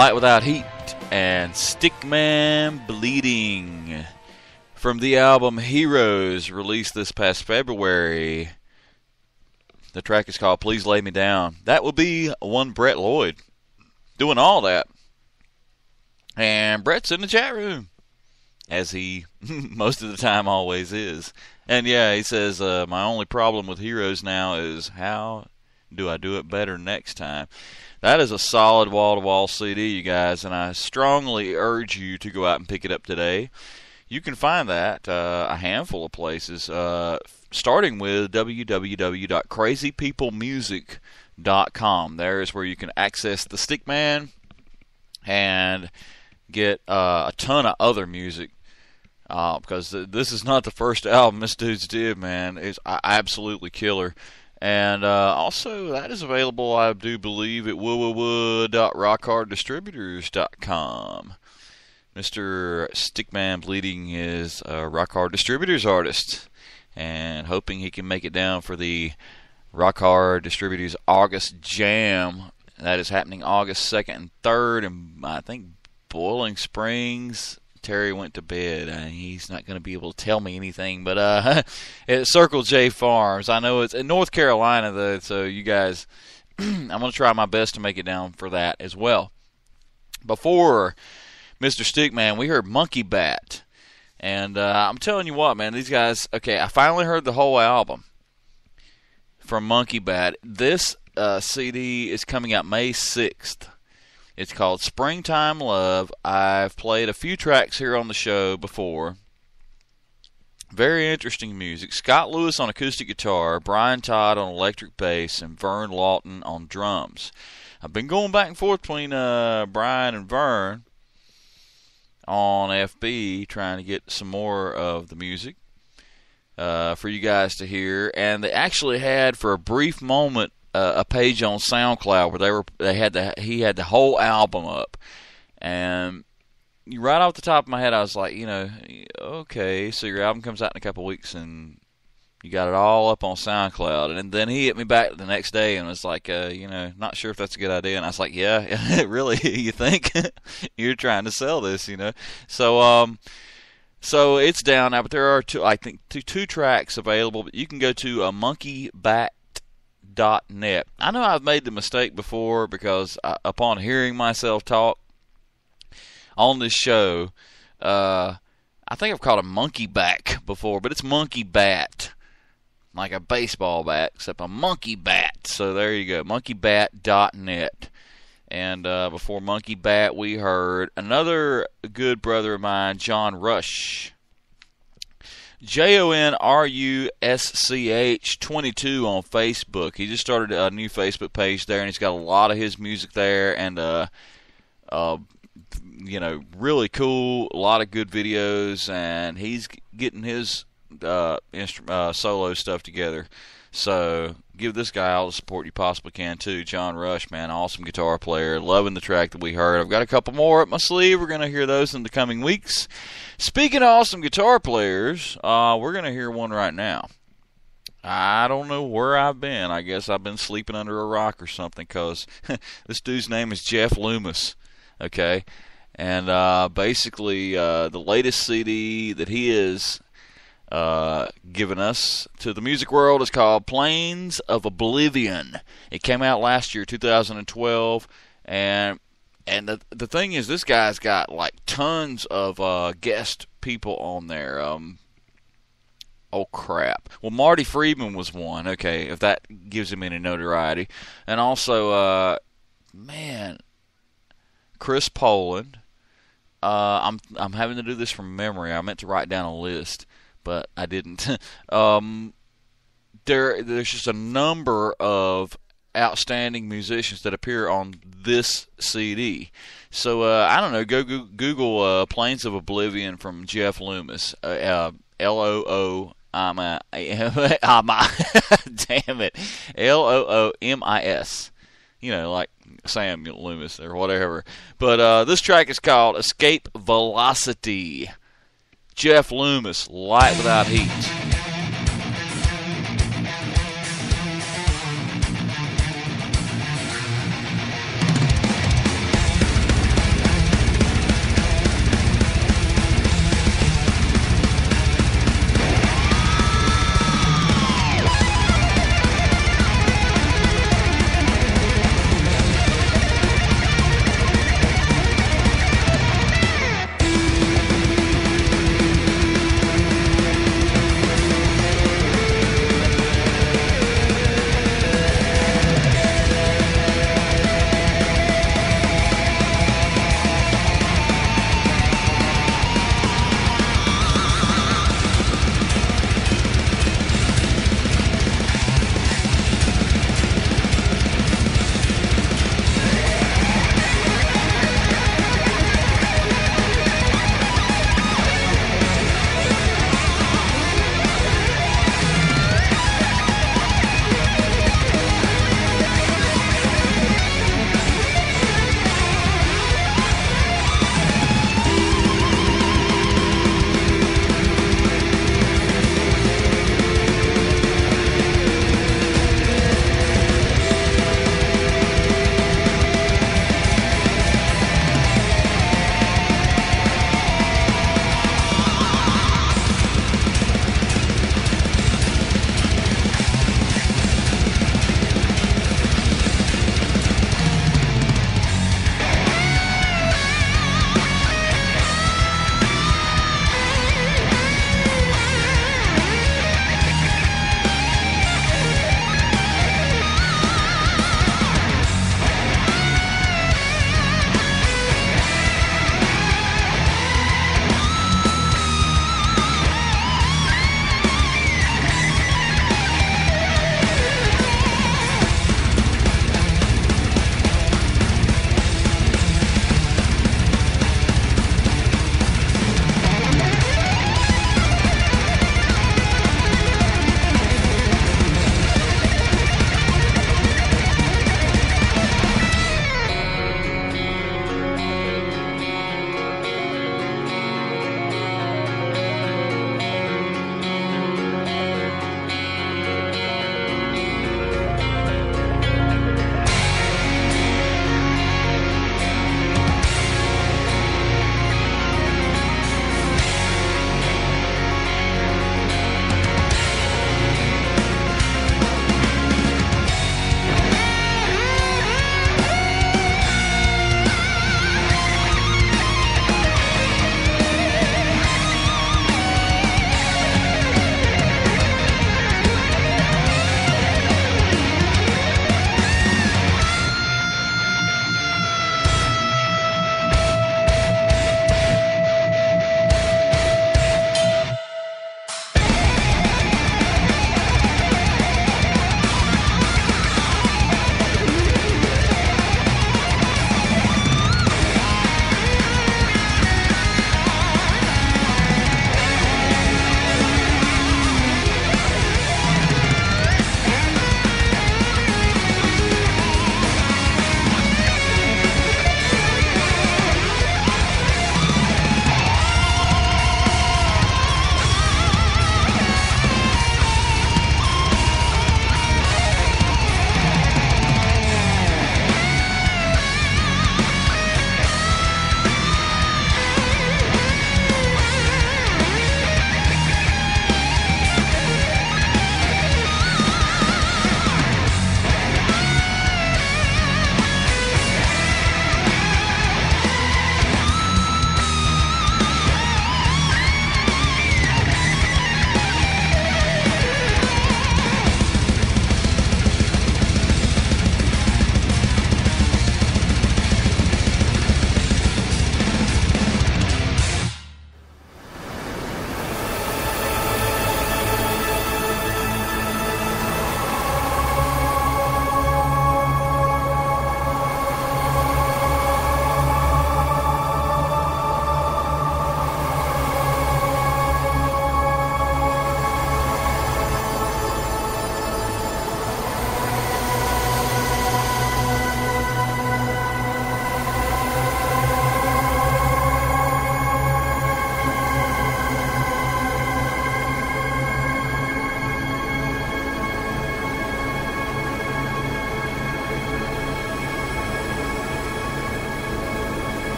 Light Without Heat and Stickman Bleeding from the album Heroes, released this past February. The track is called Please Lay Me Down. That will be one Brett Lloyd doing all that. And Brett's in the chat room, as he most of the time always is. And yeah, he says, my only problem with Heroes now is how do I do it better next time? That is a solid wall-to-wall CD, you guys, and I strongly urge you to go out and pick it up today. You can find that a handful of places, starting with www.crazypeoplemusic.com. There is where you can access the Stickman and get a ton of other music. Because this is not the first album this dude's did, man. It's absolutely killer. And also, that is available, I do believe, at www.rockharddistributors.com. Mr. Stickman Bleeding is a Rock Hard Distributors artist, and hoping he can make it down for the Rock Hard Distributors August Jam. That is happening August 2nd and 3rd, and I think Boiling Springs. Terry went to bed. He's not going to be able to tell me anything, but at Circle J Farms. I know it's in North Carolina, though, so you guys, I'm going to try my best to make it down for that as well. Before Mr. Stickman, we heard Monkey Bat, and I'm telling you what, man, these guys, okay, I finally heard the whole album from Monkey Bat. This CD is coming out May 6th. It's called Springtime Love. I've played a few tracks here on the show before. Very interesting music. Scott Lewis on acoustic guitar, Brian Todd on electric bass, and Vern Lawton on drums. I've been going back and forth between Brian and Vern on FB, trying to get some more of the music for you guys to hear. And they actually had, for a brief moment, a page on SoundCloud where he had the whole album up, and right off the top of my head I was like, okay, so your album comes out in a couple weeks and you got it all up on SoundCloud. And then he hit me back the next day and was like, not sure if that's a good idea. And I was like, yeah, really, you think you're trying to sell this, So it's down now, but there are two tracks available. But you can go to monkeybat.net. I know I've made the mistake before because upon hearing myself talk on this show, I think I've called a monkey back before, but it's monkey bat, like a baseball bat, except a monkey bat. So there you go, monkeybat.net. And before Monkey Bat, we heard another good brother of mine, John Rush. JONRUSCH22 on Facebook. He just started a new Facebook page there, and he's got a lot of his music there, and really cool, a lot of good videos, and he's getting his solo stuff together. So give this guy all the support you possibly can too. John Rush, man, awesome guitar player. Loving the track that we heard. I've got a couple more up my sleeve. We're going to hear those in the coming weeks. Speaking of awesome guitar players, we're going to hear one right now. I don't know where I've been. I guess I've been sleeping under a rock or something, because this dude's name is Jeff Loomis, okay? And basically the latest CD that he is given us to the music world is called Plains of Oblivion. It came out last year, 2012, and the thing is, this guy's got like tons of guest people on there. Oh crap! Well, Marty Friedman was one. Okay, if that gives him any notoriety, and also, Chris Poland. I'm having to do this from memory. I meant to write down a list, but I didn't. There's just a number of outstanding musicians that appear on this CD. So I don't know. Go Google "Plains of Oblivion" from Jeff Loomis. LOO. Damn it. LOOMIS. Like Sam Loomis or whatever. But this track is called Escape Velocity. Jeff Loomis, Light Without Heat.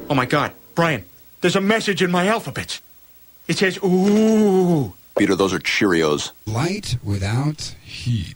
Oh my God, Brian, there's a message in my alphabet. It says, ooh. Peter, those are Cheerios. Light without heat.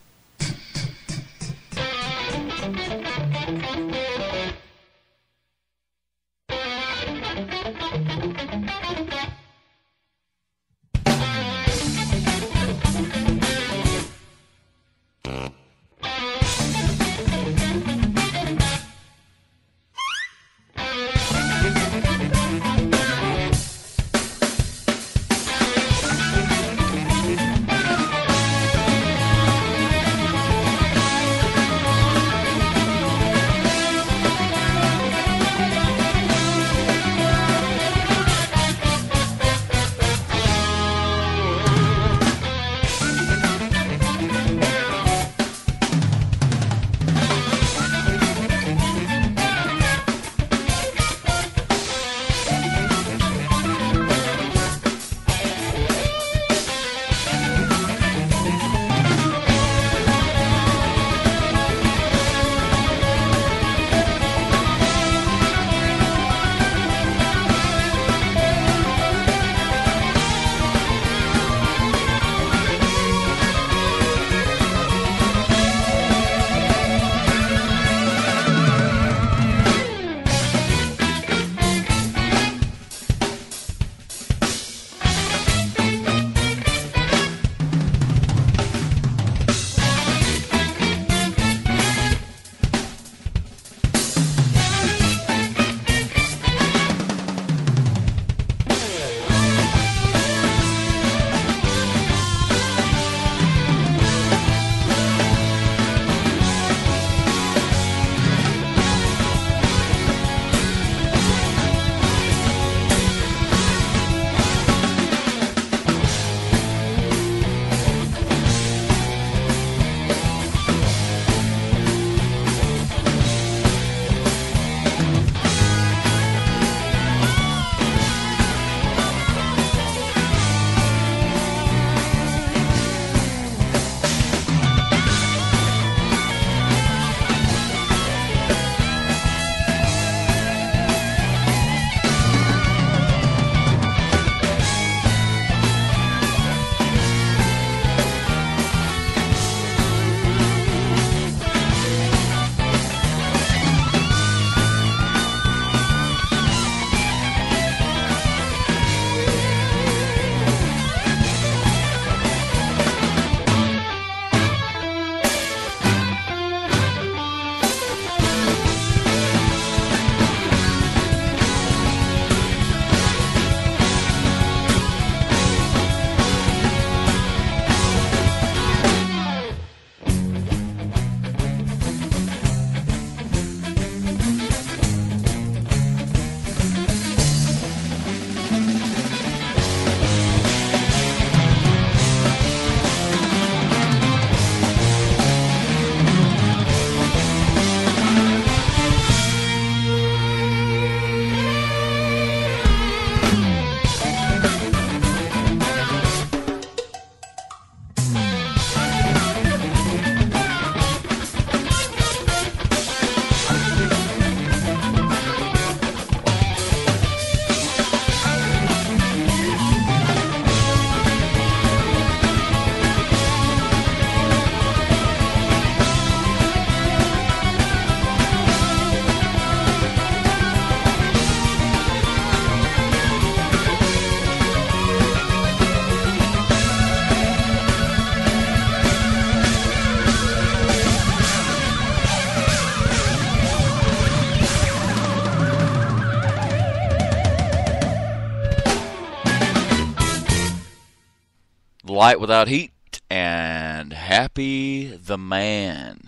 Light Without Heat and Happy the Man.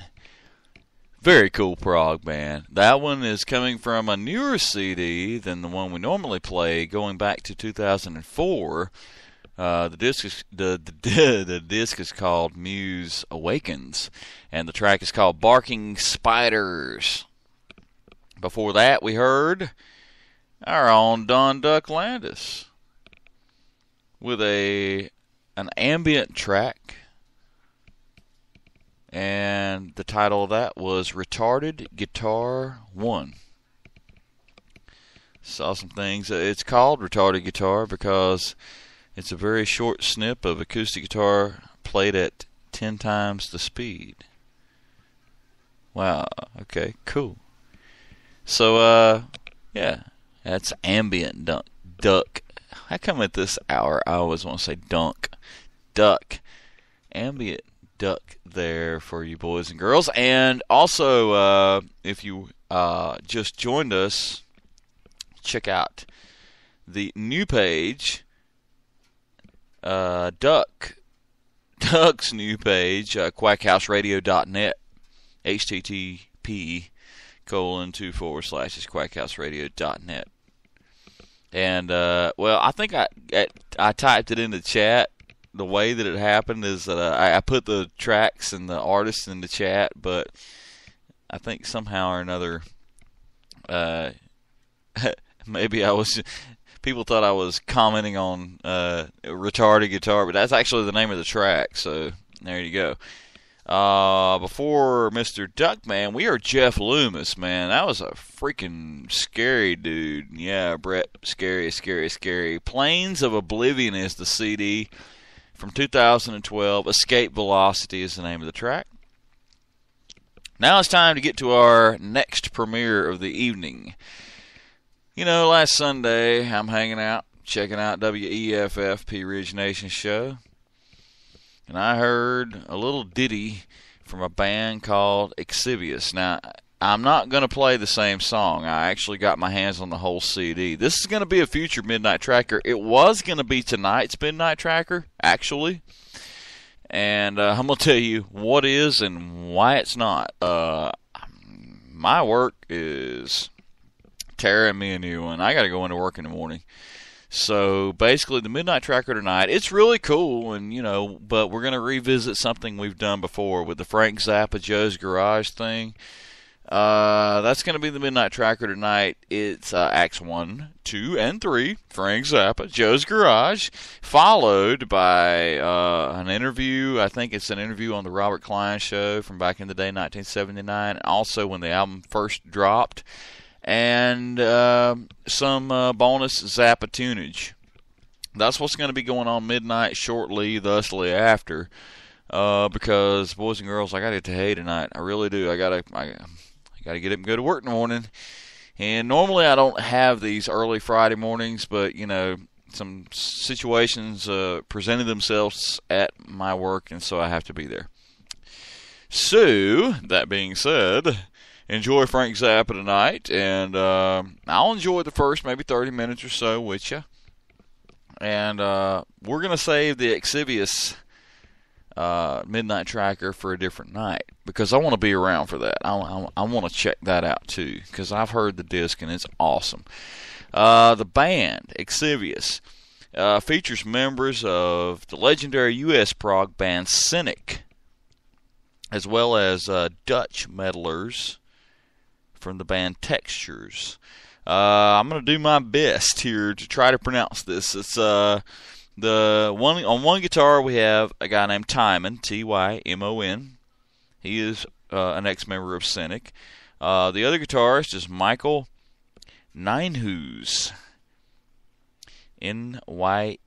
Very cool prog band. That one is coming from a newer CD than the one we normally play, going back to 2004. The disc is called Muse Awakens, and the track is called Barking Spiders. Before that, we heard our own Don Duck Landis with an ambient track, and the title of that was Retarded Guitar 1. Saw some things. It's called retarded guitar because it's a very short snip of acoustic guitar played at 10 times the speed. Wow. Okay, cool. So, yeah, that's ambient duck. How come at this hour I always want to say duck. Ambient duck there for you boys and girls. And also, if you just joined us, check out the new page, Duck's new page, quackhouseradio.net, http:// quackhouseradio.net. And, well, I think I typed it in the chat. The way that it happened is that I put the tracks and the artists in the chat, but I think somehow or another, maybe people thought I was commenting on retarded guitar, but that's actually the name of the track, so there you go. Before Mr. Duckman, we are Jeff Loomis, man. That was a freaking scary dude. Yeah, Brett, scary. Plains of Oblivion is the CD from 2012. Escape Velocity is the name of the track. Now it's time to get to our next premiere of the evening. You know, last Sunday, I'm hanging out, checking out WEFF P Ridge Nation show, and I heard a little ditty from a band called Exvius. Now, I'm not going to play the same song. I actually got my hands on the whole CD. This is going to be a future Midnight Tracker. It was going to be tonight's Midnight Tracker, actually. And I'm going to tell you what is and why it's not. My work is tearing me a new one. I got to go into work in the morning. So basically, the Midnight Tracker tonight, it's really cool, and but we're going to revisit something we've done before with the Frank Zappa Joe's Garage thing. That's going to be the Midnight Tracker tonight. It's Acts 1, 2, and 3, Frank Zappa, Joe's Garage, followed by an interview. I think it's an interview on the Robert Klein show from back in the day, 1979, also when the album first dropped, and some bonus Zappa tunage. That's what's going to be going on midnight, shortly, thusly after, because, boys and girls, I got to get to hay tonight. I really do. I got to get up and go to work in the morning. And normally I don't have these early Friday mornings, but, some situations presented themselves at my work, and so I have to be there. So, that being said, enjoy Frank Zappa tonight, and I'll enjoy the first maybe 30 minutes or so with you. And we're going to save the Exvius Midnight Tracker for a different night, because I want to be around for that. I want to check that out too, because I've heard the disc and it's awesome. The band Exvius features members of the legendary U.S. prog band Cynic, as well as Dutch metalers from the band Textures. I'm going to do my best here to try to pronounce this. It's on one guitar we have a guy named Tymon, Tymon. He is an ex-member of Cynic. The other guitarist is Michael Ninehuis, Nienhuis,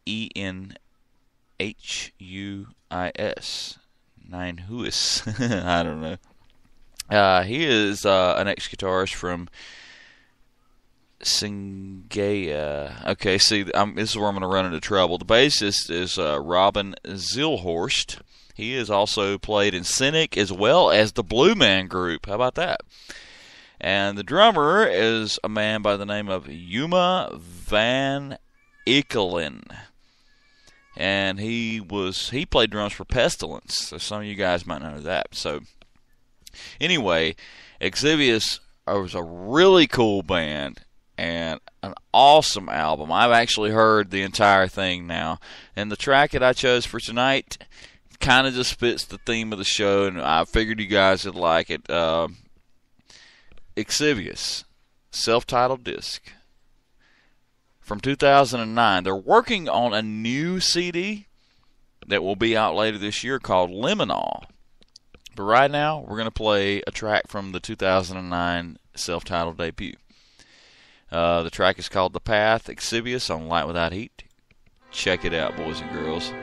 Ninehuis. I don't know. He is an ex-guitarist from Singaya. Okay, see, this is where I'm going to run into trouble. The bassist is Robin Zilhorst. He has also played in Cynic as well as the Blue Man Group. How about that? And the drummer is a man by the name of Yuma Van Ekelen. And he played drums for Pestilence. So some of you guys might know that. So anyway, Exvius was a really cool band and an awesome album. I've actually heard the entire thing now. And the track that I chose for tonight kind of just fits the theme of the show, and I figured you guys would like it. Exvius, self-titled disc from 2009. They're working on a new CD that will be out later this year called Liminal. But right now, we're going to play a track from the 2009 self-titled debut. The track is called The Path, Exhibius on Light Without Heat. Check it out, boys and girls.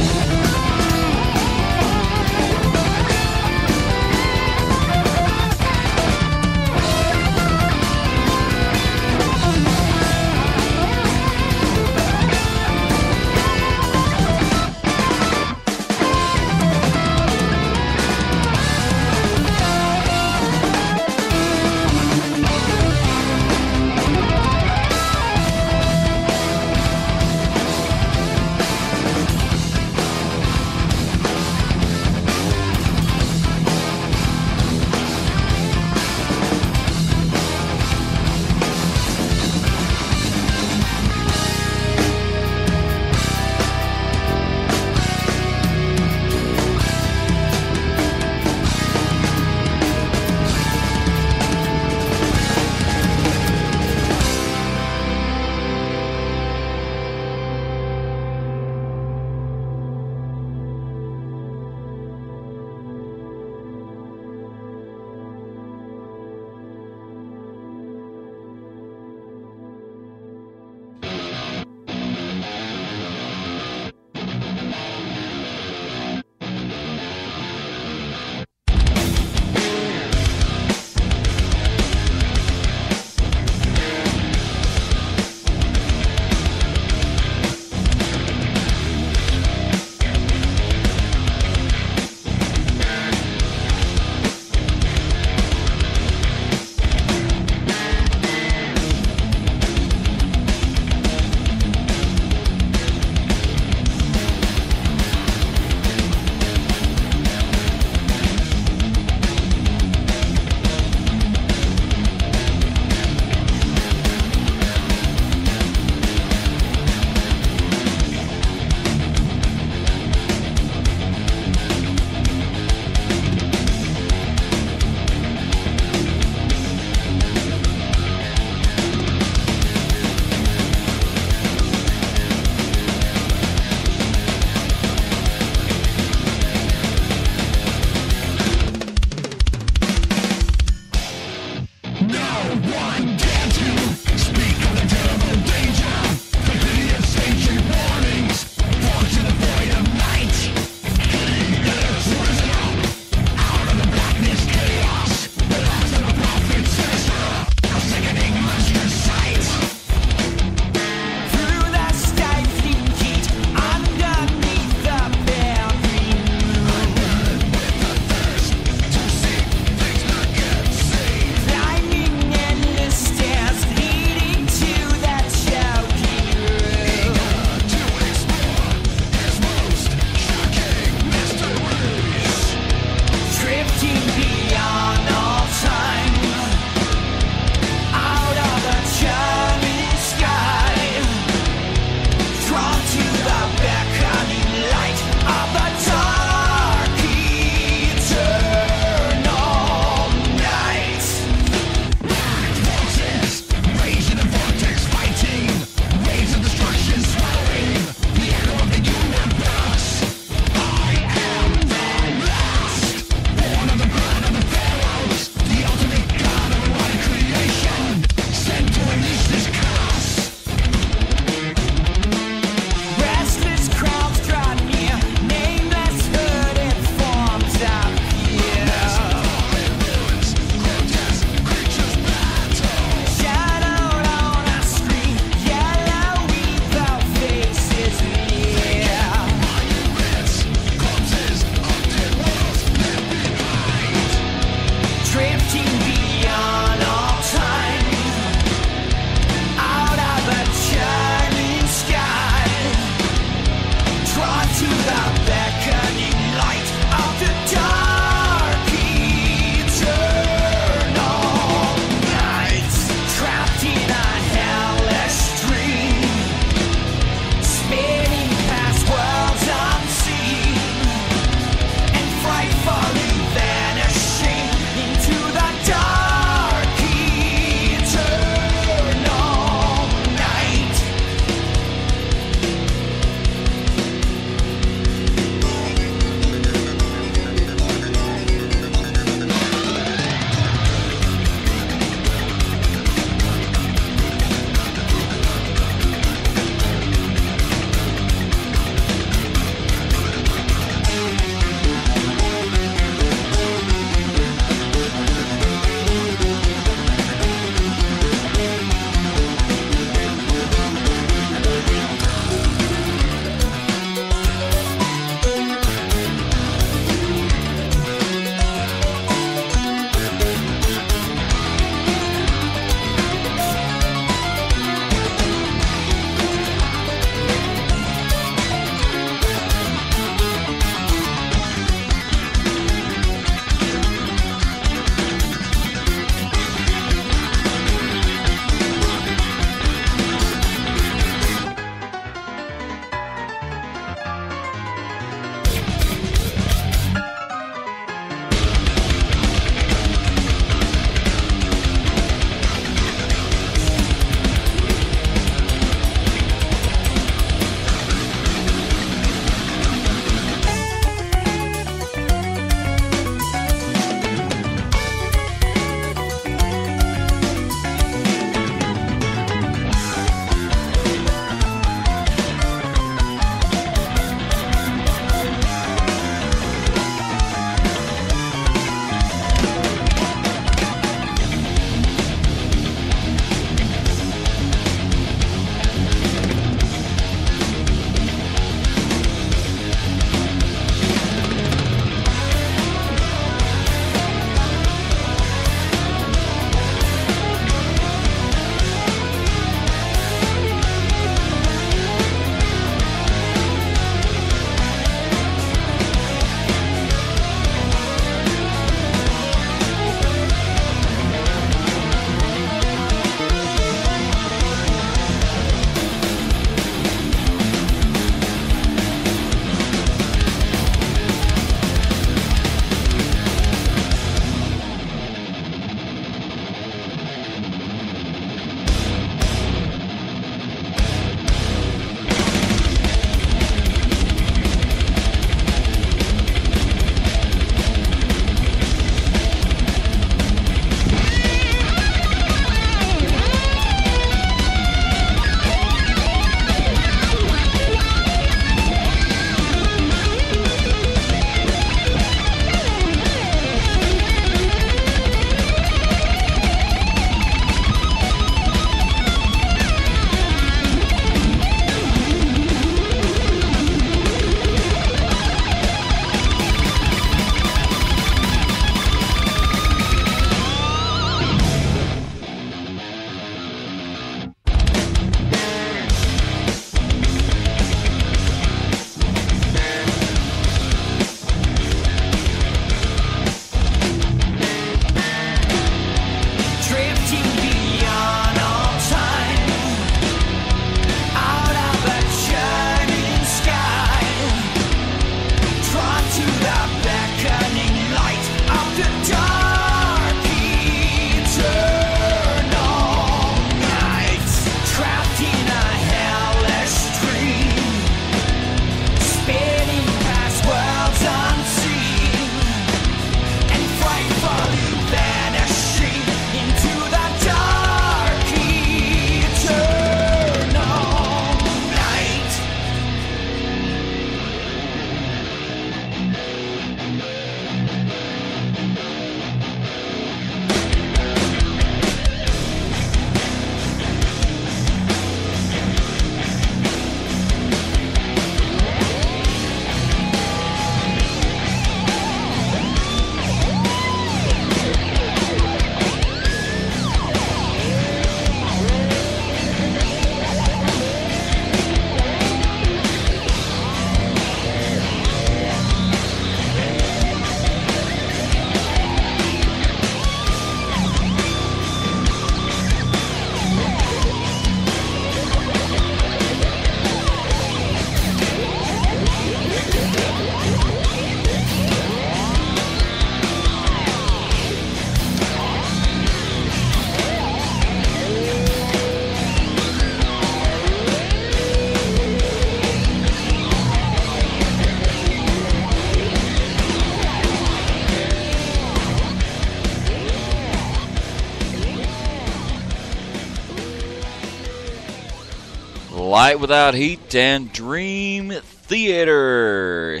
Light Without Heat and Dream Theater.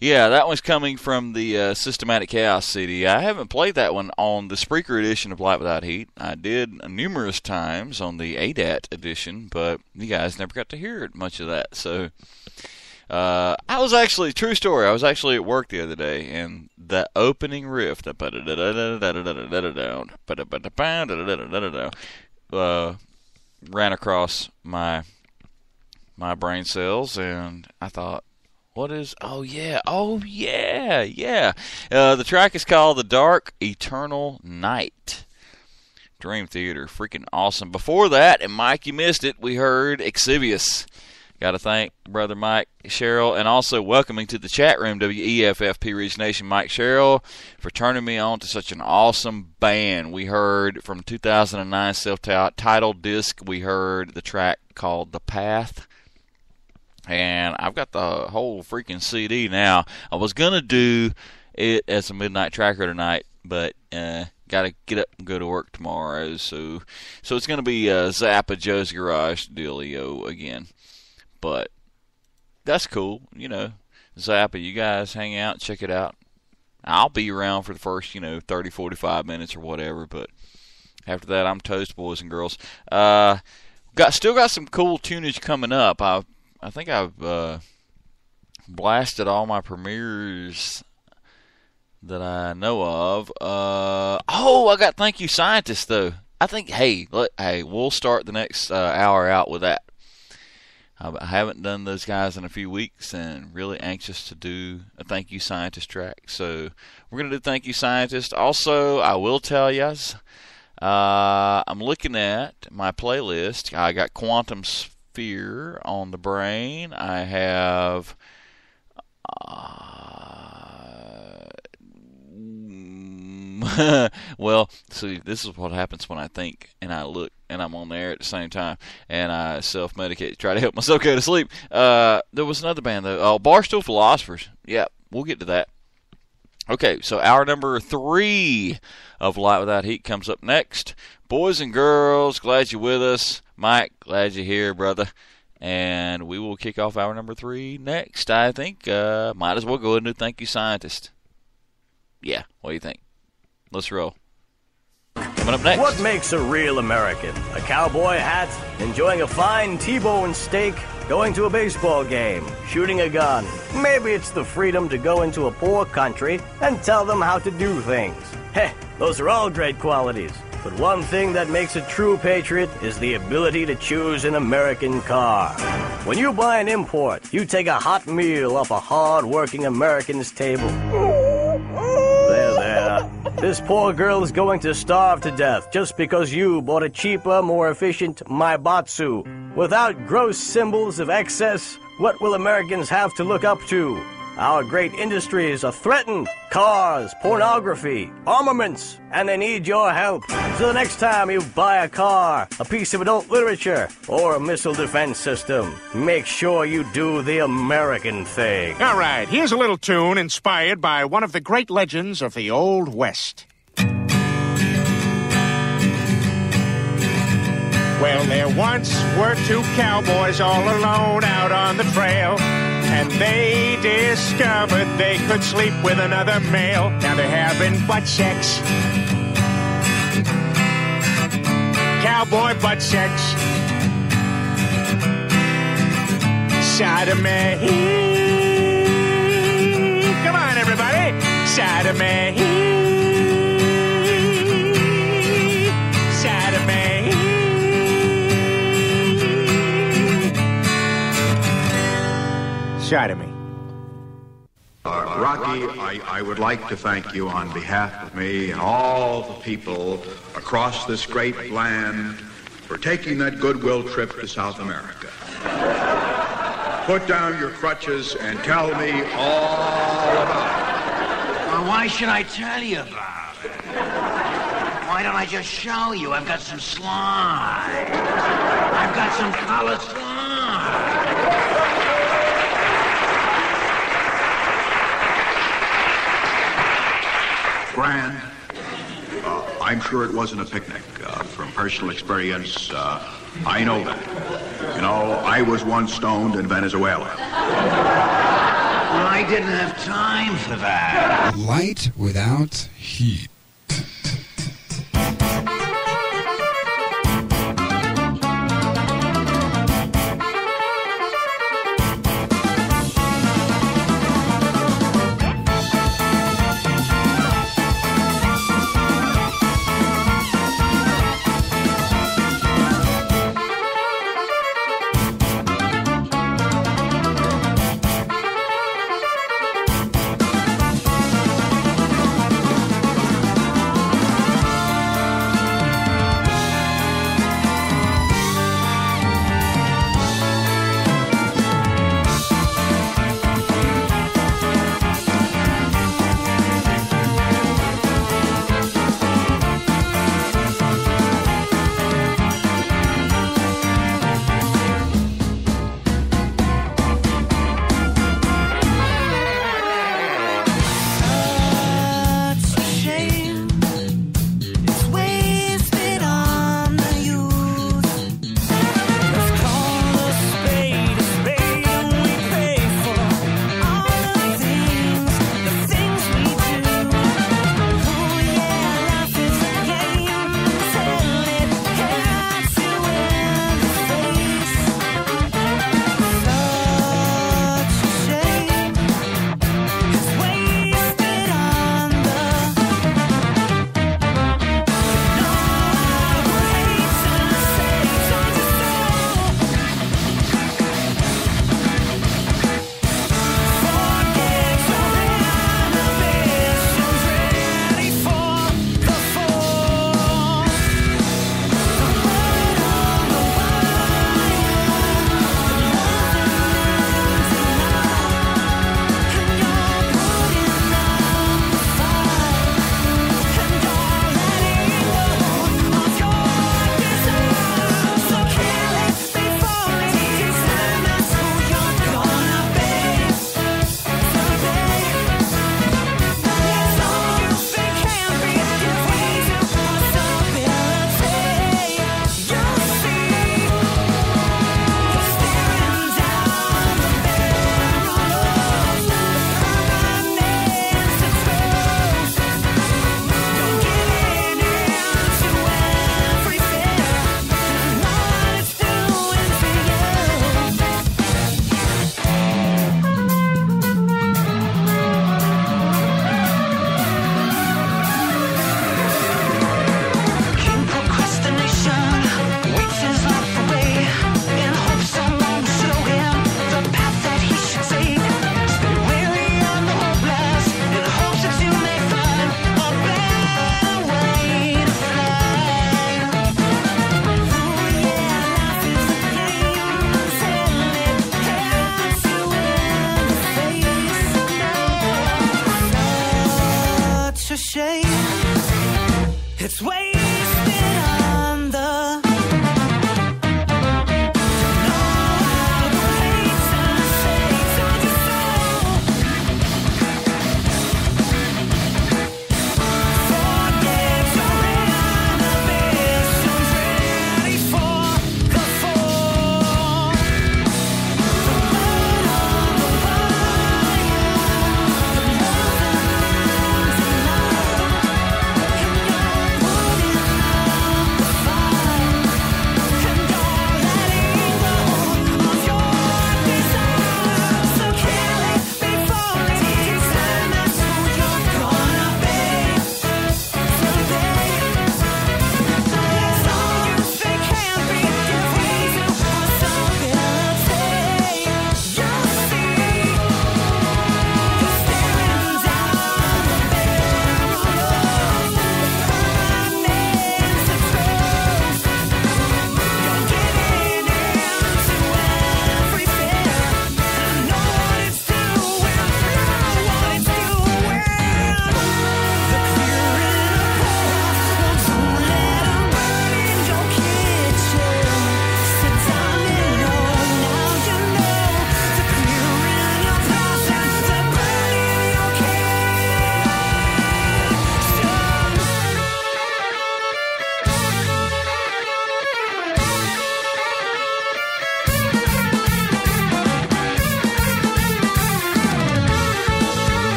Yeah, that one's coming from the Systematic Chaos CD. I haven't played that one on the Spreaker edition of Light Without Heat. I did numerous times on the ADAT edition, but you guys never got to hear much of that. So, I was actually, true story, I was actually at work the other day, and the opening riff, ran across my brain cells, and I thought, what is, the track is called The Dark Eternal Night. Dream Theater, freaking awesome. Before that, and Mike, you missed it, we heard Exhibius. Got to thank Brother Mike Sherrill, and also welcoming to the chat room WEFFP Ridge Nation Mike Sherrill for turning me on to such an awesome band. We heard from 2009 self-titled disc, we heard the track called The Path. And I've got the whole freaking CD now. I was going to do it as a midnight tracker tonight, but got to get up and go to work tomorrow. So it's going to be Zappa Joe's Garage dealio again. But that's cool. You know, Zappa, you guys hang out, check it out. I'll be around for the first, 30, 45 minutes or whatever. But after that, I'm toast, boys and girls. Still got some cool tunage coming up. I think I've blasted all my premieres that I know of. I got Thank You Scientist, though. I think, hey, we'll start the next hour out with that. I haven't done those guys in a few weeks, and really anxious to do a Thank You Scientist track. So we're going to do Thank You Scientist. Also, I will tell you, I'm looking at my playlist. I got Quantum Sphere on the brain. I have well, see, this is what happens when I think and I look and I'm on the air at the same time, and I self-medicate to try to help myself go to sleep. There was another band, though. Oh, Barstool Philosophers. Yeah, we'll get to that. Okay, so hour number 3 of Light Without Heat comes up next. Boys and girls, glad you're with us. Mike, glad you're here, brother. And we will kick off hour number 3 next, I think. Might as well go ahead and do Thank You Scientist. Yeah, what do you think? Let's roll. Coming up next. What makes a real American? A cowboy hat, enjoying a fine T-bone steak, going to a baseball game, shooting a gun. Maybe it's the freedom to go into a poor country and tell them how to do things. Heh, those are all great qualities. But one thing that makes a true patriot is the ability to choose an American car. When you buy an import, you take a hot meal off a hard-working American's table. There. This poor girl is going to starve to death just because you bought a cheaper, more efficient Maibatsu. Without gross symbols of excess, what will Americans have to look up to? Our great industries are threatened. Cars, pornography, armaments, and they need your help. So the next time you buy a car, a piece of adult literature, or a missile defense system, make sure you do the American thing. All right, here's a little tune inspired by one of the great legends of the Old West. Well, there once were 2 cowboys all alone out on the trail, and they discovered they could sleep with another male. Now they're having butt sex. Cowboy butt sex. Sodomy. Come on, everybody. Sodomy. Sodomy. Sodomy. Rocky, I would like to thank you on behalf of me and all the people across this great land for taking that goodwill trip to South America. Put down your crutches and tell me all about it. Well, why should I tell you about it? Why don't I just show you? I've got some slime. I've got some colored slime. Grand. I'm sure it wasn't a picnic from personal experience, I know that. You know, I was once stoned in Venezuela. I didn't have time for that. Light without heat.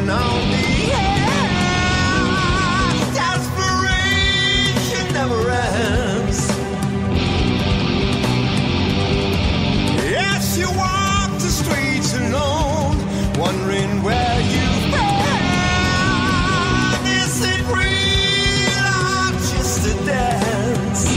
down on the air. Desperation never ends. Yes, you walk the streets alone, wondering where you've been. Is it real or just a dance?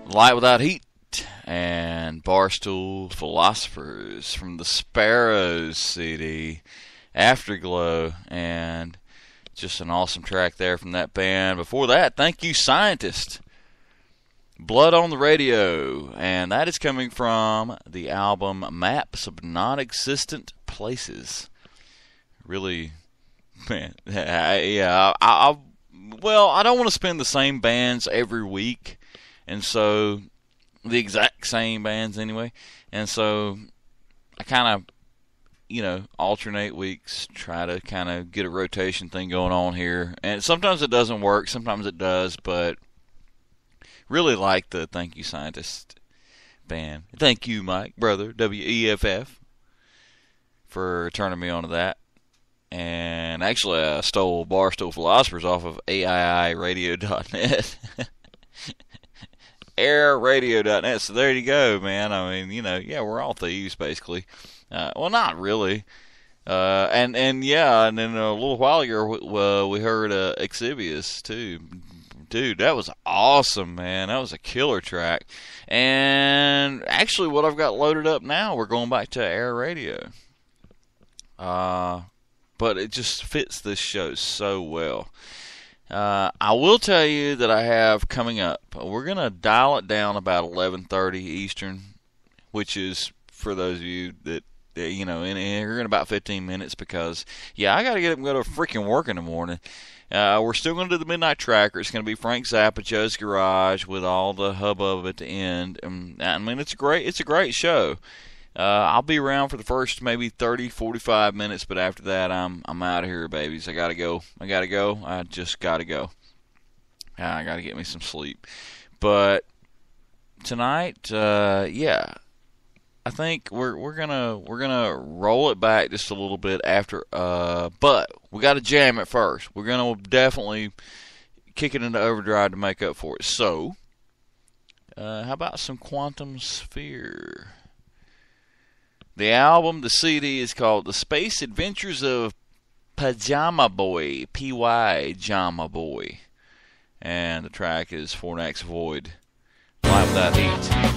Light Without Heat and Barstool Philosophers from the Sparrows CD, Afterglow, and just an awesome track there from that band. Before that, Thank You Scientist, Blood on the Radio, and that is coming from the album Maps of Non-Existent Places. Really, man, I don't want to spin the same bands every week. And so, the exact same bands anyway. And so, I kind of, alternate weeks, try to kind of get a rotation thing going on here. And sometimes it doesn't work, sometimes it does, but really like the Thank You Scientist band. Thank you, Mike, brother, WEFF, for turning me on to that. And actually, I stole Barstool Philosophers off of AIIRadio.net. airradio.net. So there you go, man. I mean, we're all thieves, basically. Well, not really. And then a little while ago, we heard Exhibius, too. Dude, that was awesome, man. That was a killer track. And actually, what I've got loaded up now, we're going back to Air Radio. But it just fits this show so well. I will tell you that I have coming up, we're going to dial it down about 11:30 Eastern, which is, for those of you that, in about 15 minutes, because, I got to get up and go to freaking work in the morning. We're still going to do the Midnight Tracker. It's going to be Frank Zappa, Joe's Garage, with all the hubbub at the end. I mean, it's a great show. I'll be around for the first maybe 30, 45 minutes, but after that, I'm out of here, babies. I gotta go. I just gotta go. I gotta get me some sleep. But tonight, I think we're gonna roll it back just a little bit after. But we gotta jam it first. We're gonna definitely kick it into overdrive to make up for it. So, how about some Quantum Sphere? The album, the CD, is called The Space Adventures of Pajama Boy, P-Y, Jama Boy. And the track is Fornax Void. Live Without Heat.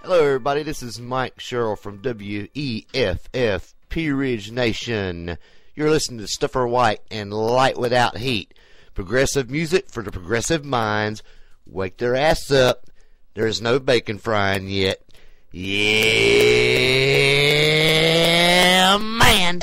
Hello, everybody. This is Mike Sherrill from WEFF Pea Ridge Nation. You're listening to Stuffer White and Light Without Heat. Progressive music for the progressive minds. Wake their ass up. There's no bacon frying yet. Yeah, man.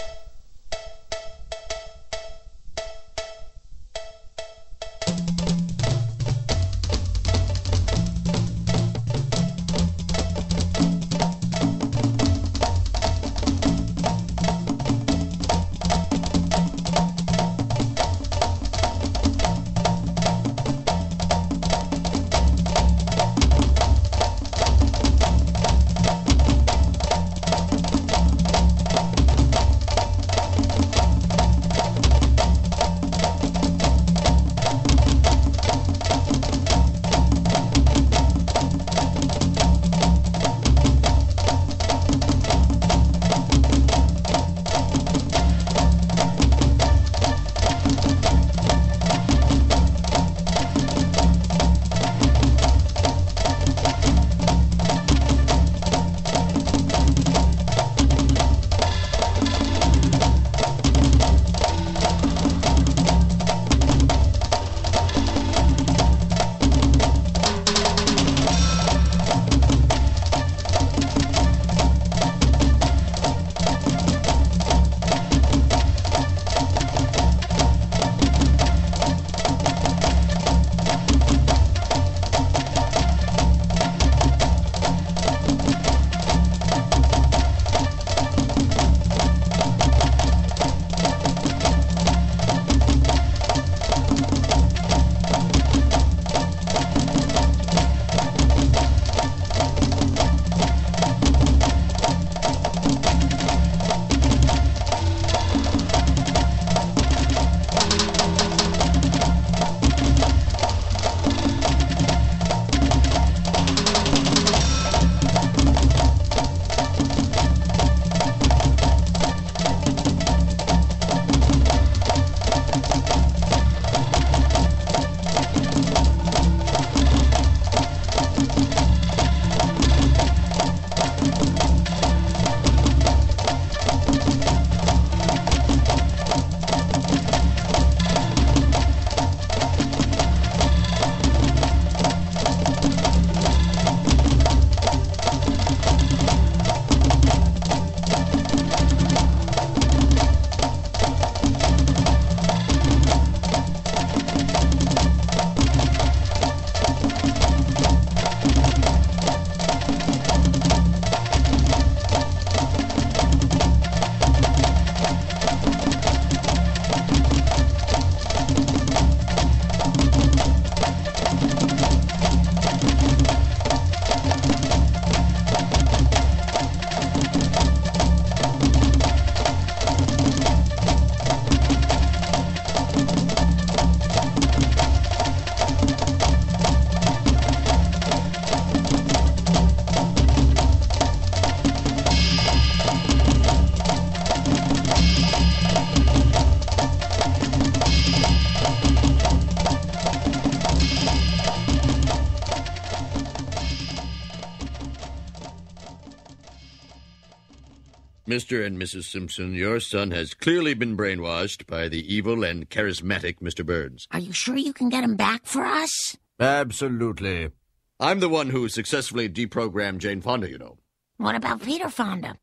Mr. and Mrs. Simpson, your son has clearly been brainwashed by the evil and charismatic Mr. Burns. Are you sure you can get him back for us? Absolutely. I'm the one who successfully deprogrammed Jane Fonda, you know. What about Peter Fonda?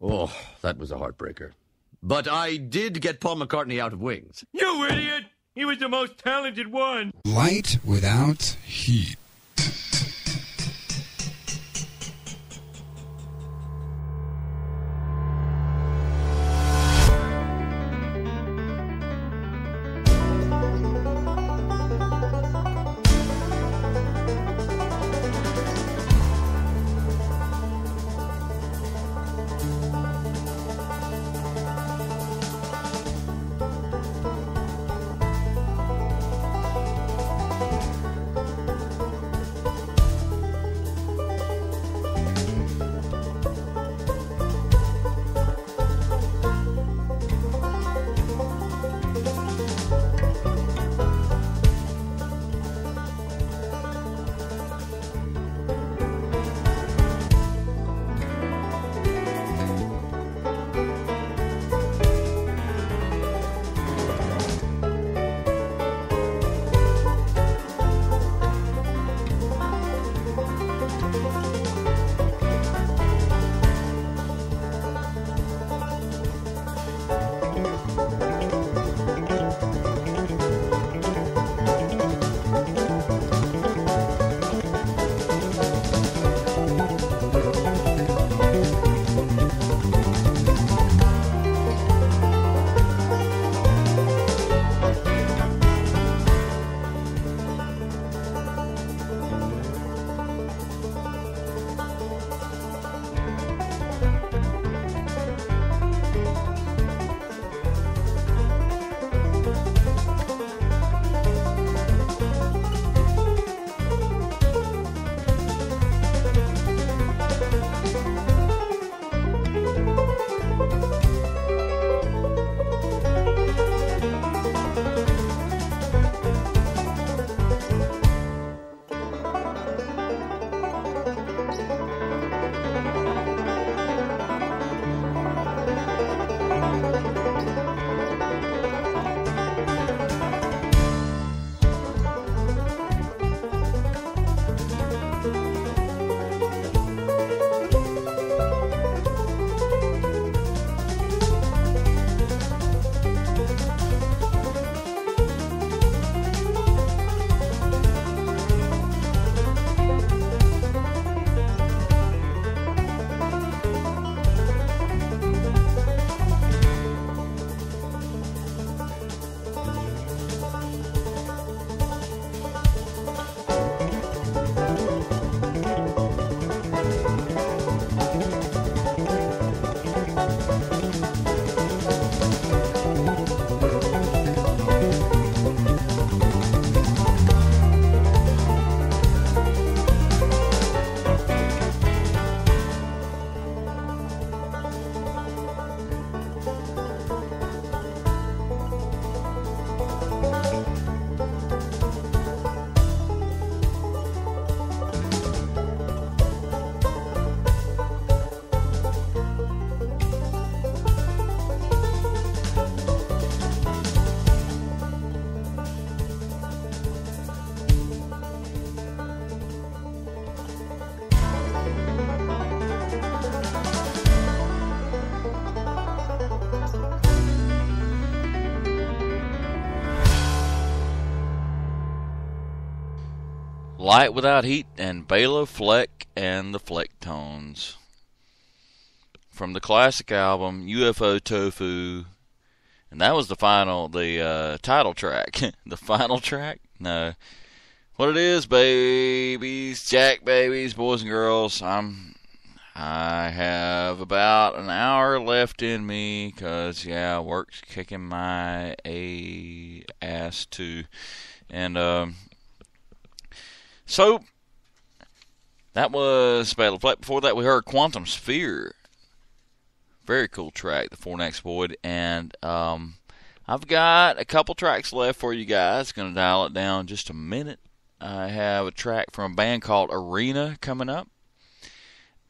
Oh, that was a heartbreaker. But I did get Paul McCartney out of Wings. You idiot! He was the most talented one. Light without heat. Light Without Heat and Bela Fleck and the Flecktones. From the classic album UFO Tofu. And that was the title track. The final track? No. What it is, babies, jack babies, boys and girls, I have about an hour left in me, because, work's kicking my ass too. And, so, that was Battle of Fleck. Before that, we heard Quantum Sphere. Very cool track, the Four Necks Void. And I've got a couple tracks left for you guys. Going to dial it down in just a minute. I have a track from a band called Arena coming up.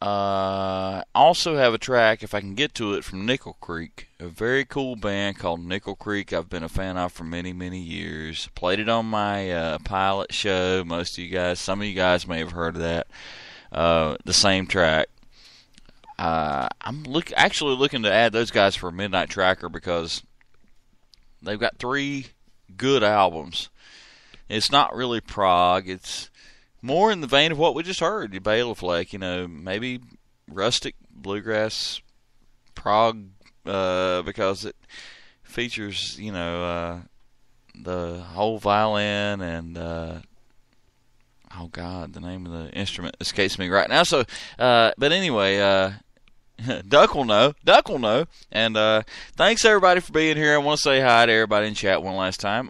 Also have a track, if I can get to it, from Nickel Creek. A very cool band called Nickel Creek I've been a fan of for many, many years. Played it on my pilot show. Some of you guys may have heard of that. The same track. I'm actually looking to add those guys for a Midnight Tracker, because they've got 3 good albums. It's not really prog. It's more in the vein of what we just heard. Bela Fleck, maybe rustic bluegrass prog, because it features, the whole violin and, oh God, the name of the instrument escapes me right now. So, but anyway, Duck will know. And thanks everybody for being here. I want to say hi to everybody in chat one last time.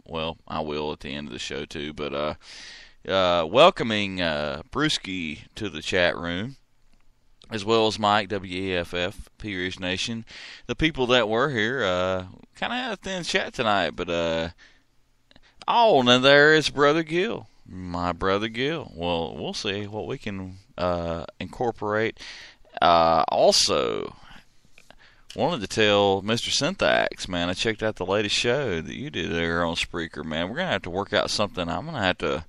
Well, I will at the end of the show too. But welcoming Brewski to the chat room, as well as Mike, WEFF, P-Ridge Nation. The people that were here kind of had a thin chat tonight. But and then there is Brother Gil. My brother Gil. Well, we'll see what we can incorporate. Also, wanted to tell Mr. Syntax, man, I checked out the latest show that you did there on Spreaker, man. We're going to have to work out something. I'm going to have to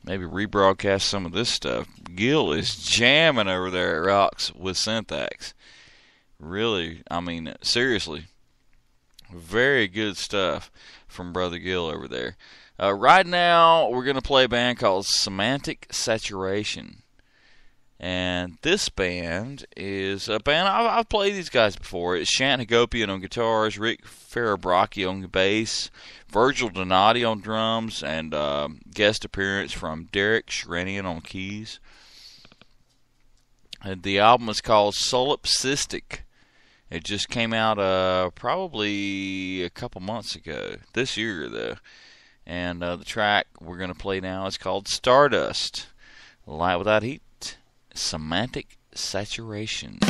maybe rebroadcast some of this stuff. Gil is jamming over there at Rocks with Syntax. Really, seriously. Very good stuff from Brother Gil over there. Right now, we're going to play a band called Semantic Saturation. And this band is a band, I've played these guys before. It's Shant Hagopian on guitars, Rick Farabracchi on bass, Virgil Donati on drums, and guest appearance from Derek Shrenian on keys. And the album is called Solipsistic. It just came out probably a couple months ago, this year though. And the track we're going to play now is called Stardust. Light Without Heat. Semantic Saturation.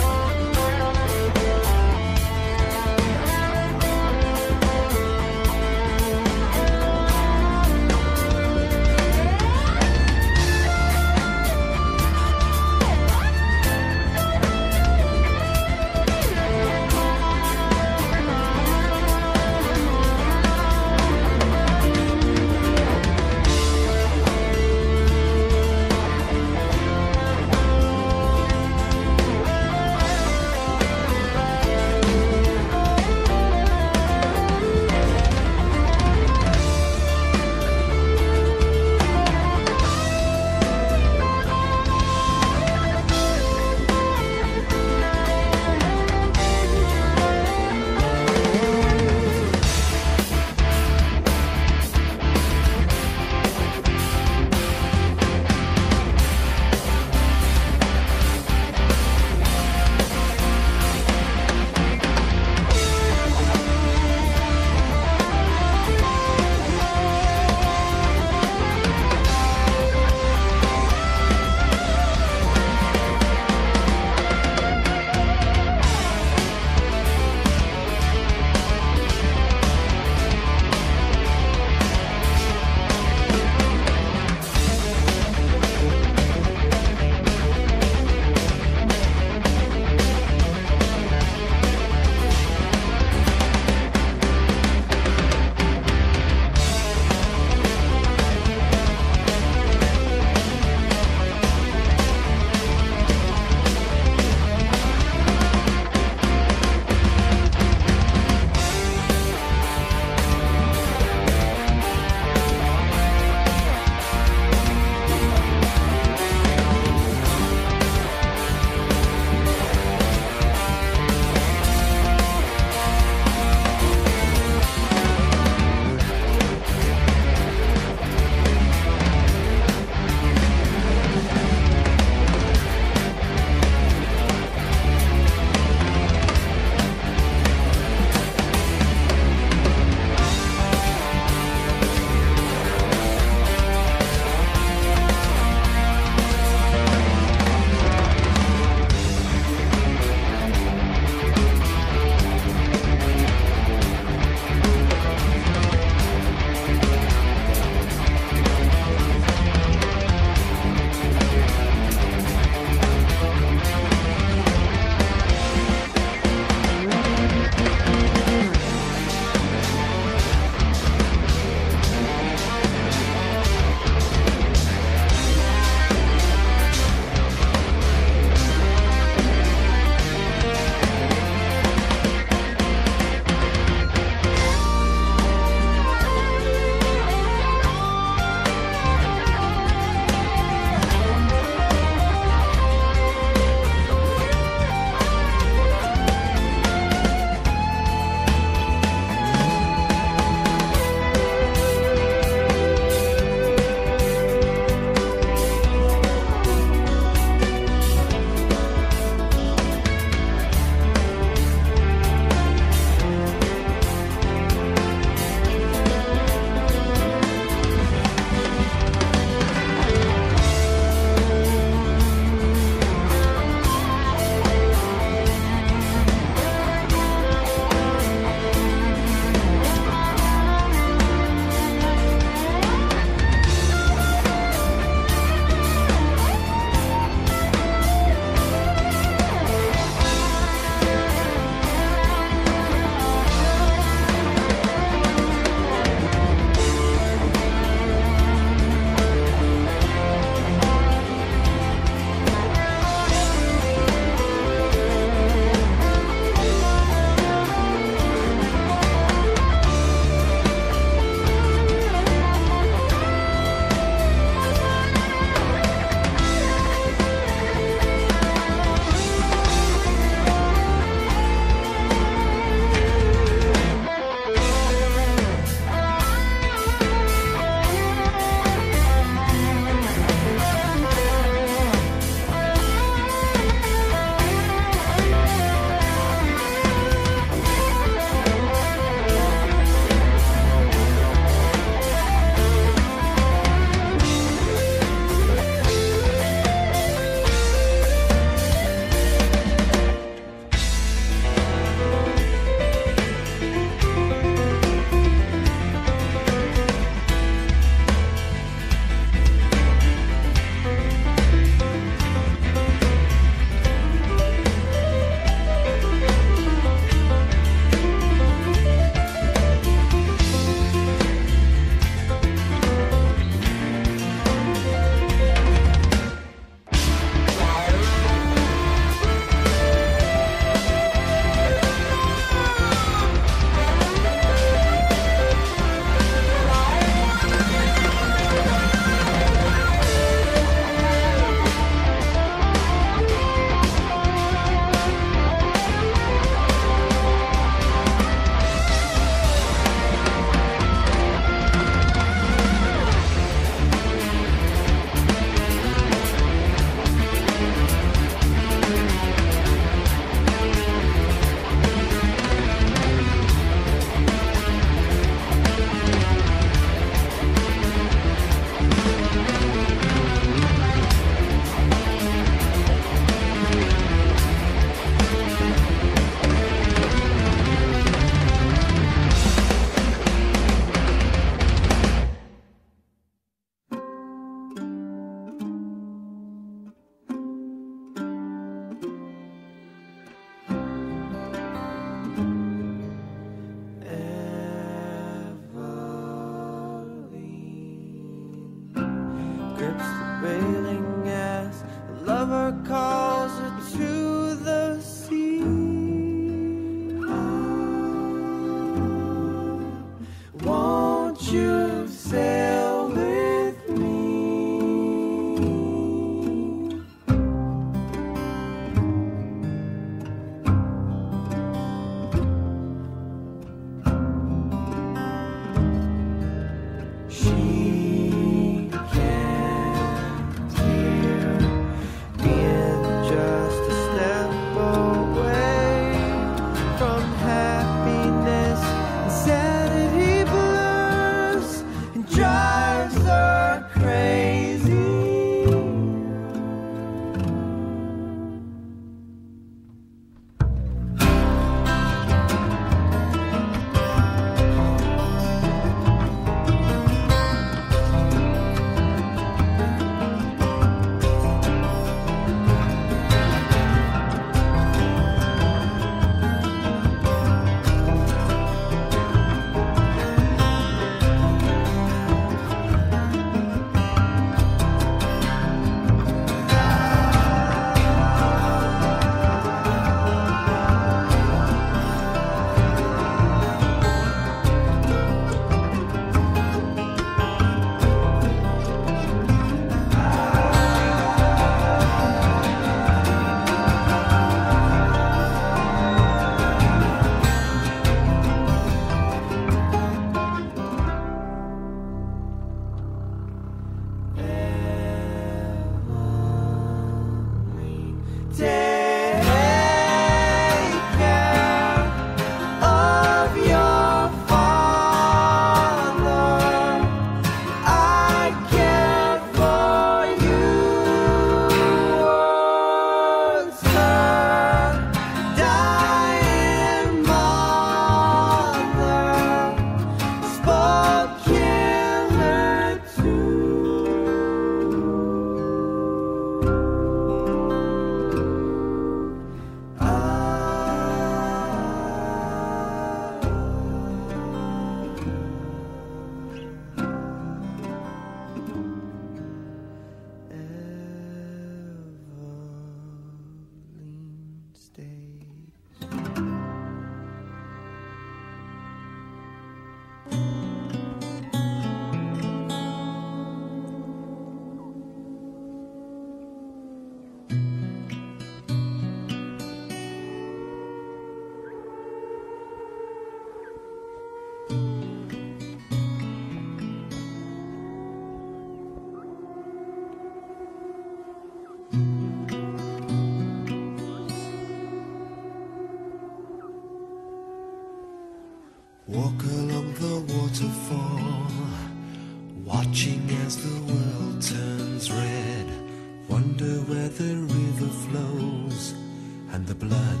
and the blood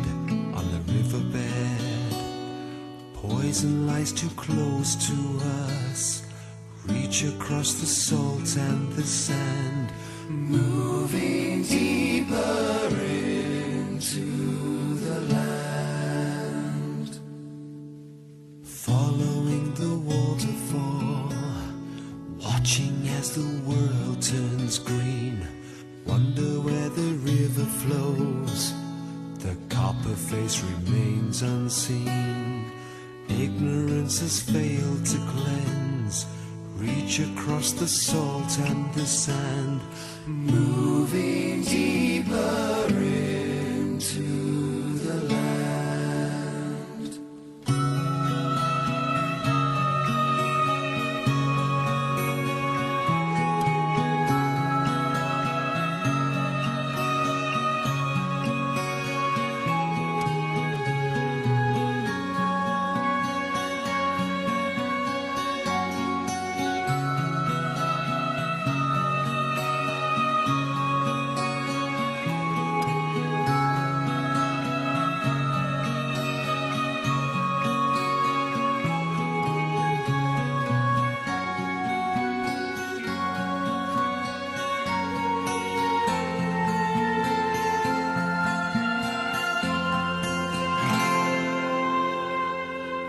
on the riverbed. Poison lies too close to us. Reach across the salt and the sand, moving deeper into the land. Following the waterfall, watching as the world turns green. Wonder where the river flows. The copper face remains unseen. Ignorance has failed to cleanse. Reach across the salt and the sand, moving deeper into the land.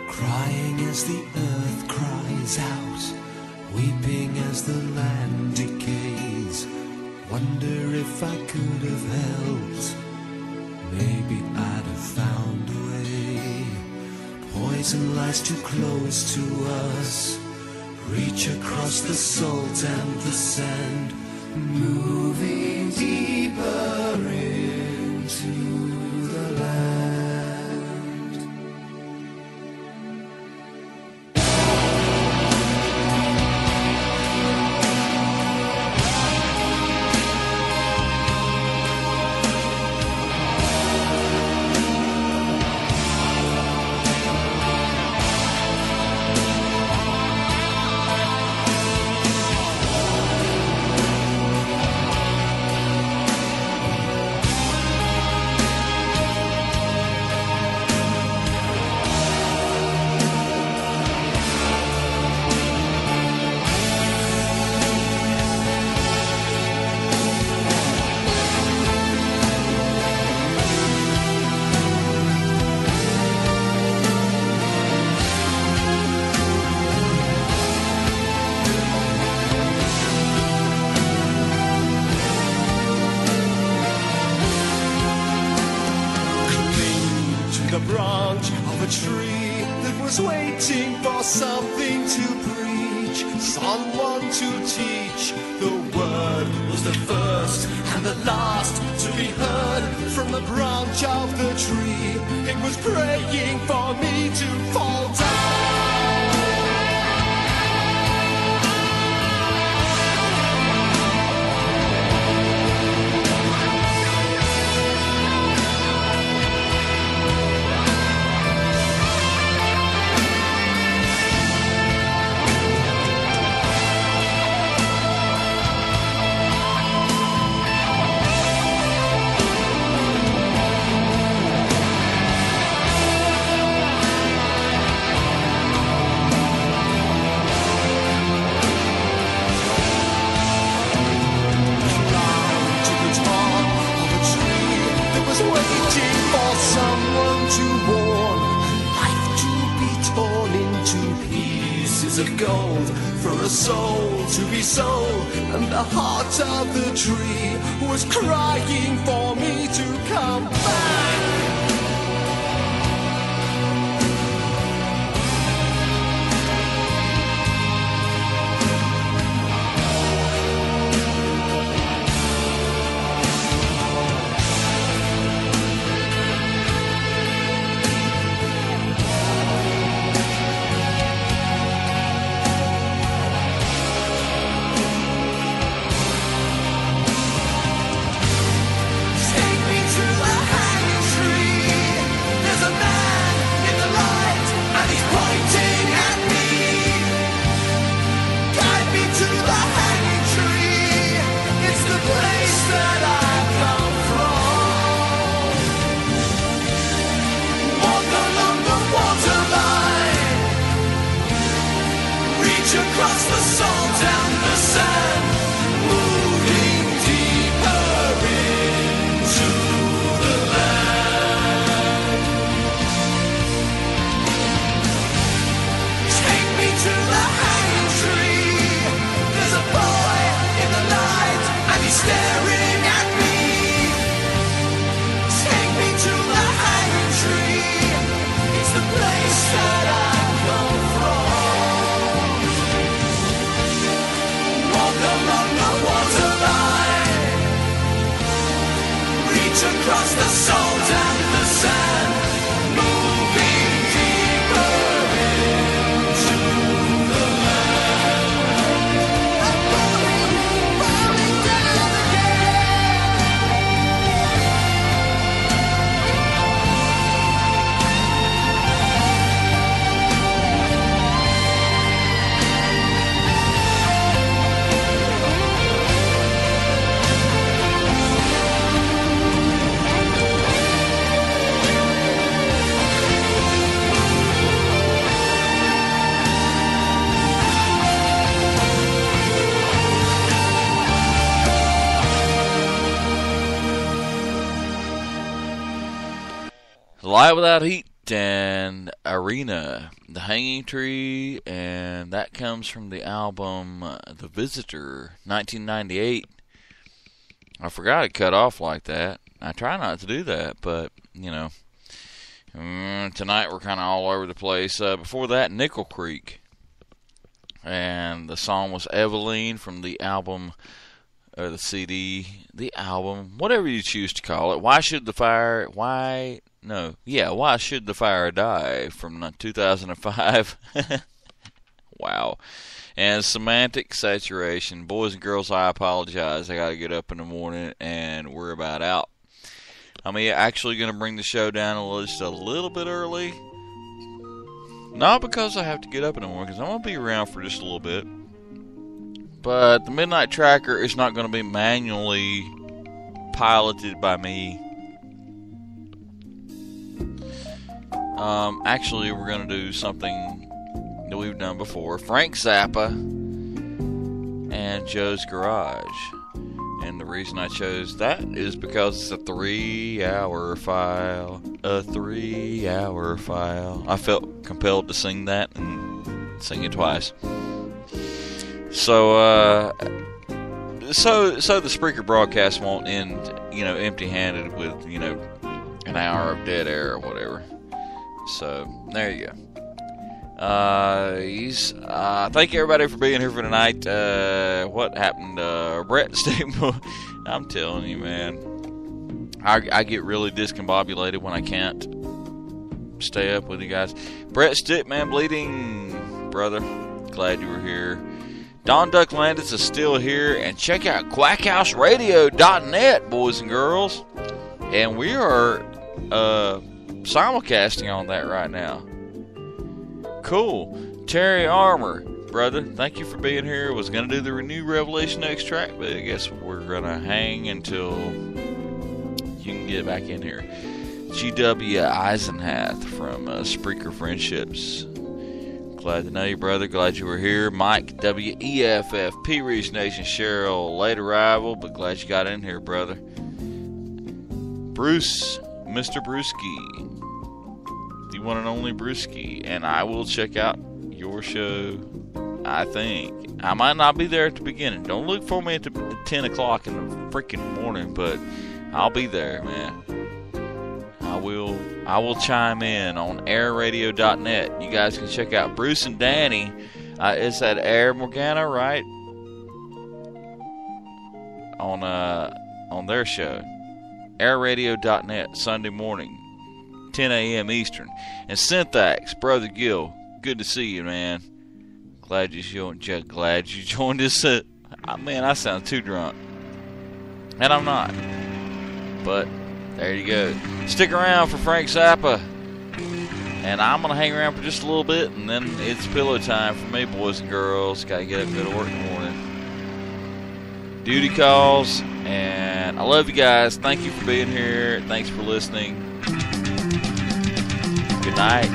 Crying as the earth cries out, weeping as the land decays. Wonder if I could have helped. Maybe I'd have found a way. Poison lies too close to us. Reach across the salt and the sand, moving deeper into the land. Branch of a tree that was waiting for something to preach, someone to teach. The word was the first and the last to be heard from the branch of the tree. It was praying for me to fall down. Of gold for a soul to be sold, and the heart of the tree was crying for me to come back. Take me to the hanging reach across the salt and the sand, moving deeper into the land. I'm falling down Light Without Heat and Arena, The Hanging Tree, and that comes from the album The Visitor, 1998. I forgot it cut off like that. I try not to do that, but, you know, tonight we're kind of all over the place. Before that, Nickel Creek, and the song was Eveline from the album, or the CD, the album, whatever you choose to call it. Why Should the Fire Die from 2005. Wow. And Semantic Saturation. Boys and girls, I apologize. I got to get up in the morning and we're about out. I'm actually going to bring the show down just a little bit early. Not because I have to get up in the morning, because I'm going to be around for just a little bit. But the Midnight Tracker is not going to be manually piloted by me. Actually, we're going to do something that we've done before. Frank Zappa and Joe's Garage. And the reason I chose that is because it's a 3-hour file. A 3-hour file. I felt compelled to sing that and sing it twice. So the Spreaker broadcast won't end, empty-handed with, an hour of dead air or whatever. So, there you go. Thank you everybody for being here for tonight. What happened? Brett Stickman, I'm telling you, man. I get really discombobulated when I can't stay up with you guys. Brett Stickman Bleeding, brother. Glad you were here. Don Duck Landis is still here. And check out quackhouseradio.net, boys and girls. And we are simulcasting on that right now. Cool. Terry Armour, brother, thank you for being here. Was going to do the new Revelation X track, but I guess we're going to hang until you can get back in here. G.W. Eisenhath from Spreaker Friendships. Glad to know you, brother. Glad you were here. Mike, WEFF, P Ridge Nation, Cheryl, late arrival, but glad you got in here, brother. Bruce, Mr. Brewski, the one and only Brewski, and I will check out your show, I think. I might not be there at the beginning. Don't look for me at 10 o'clock in the freaking morning, but I'll be there, man. I will chime in on airradio.net. You guys can check out Bruce and Danny. It's at Air Morgana, right? On their show. airradio.net, Sunday morning, 10 a.m. Eastern. And Synthax, Brother Gil, good to see you, man. Glad you joined us. Man, I sound too drunk. And I'm not. But there you go. Stick around for Frank Zappa. And I'm going to hang around for just a little bit, and then it's pillow time for me, boys and girls. Got to get up and go to work in the morning. Duty calls, and I love you guys. Thank you for being here. Thanks for listening. Good night.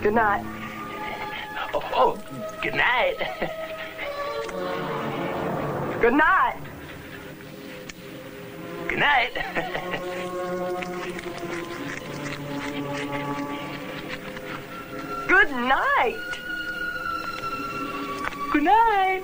Good night. Oh, good night. Good night. Good night. Good night. Good night.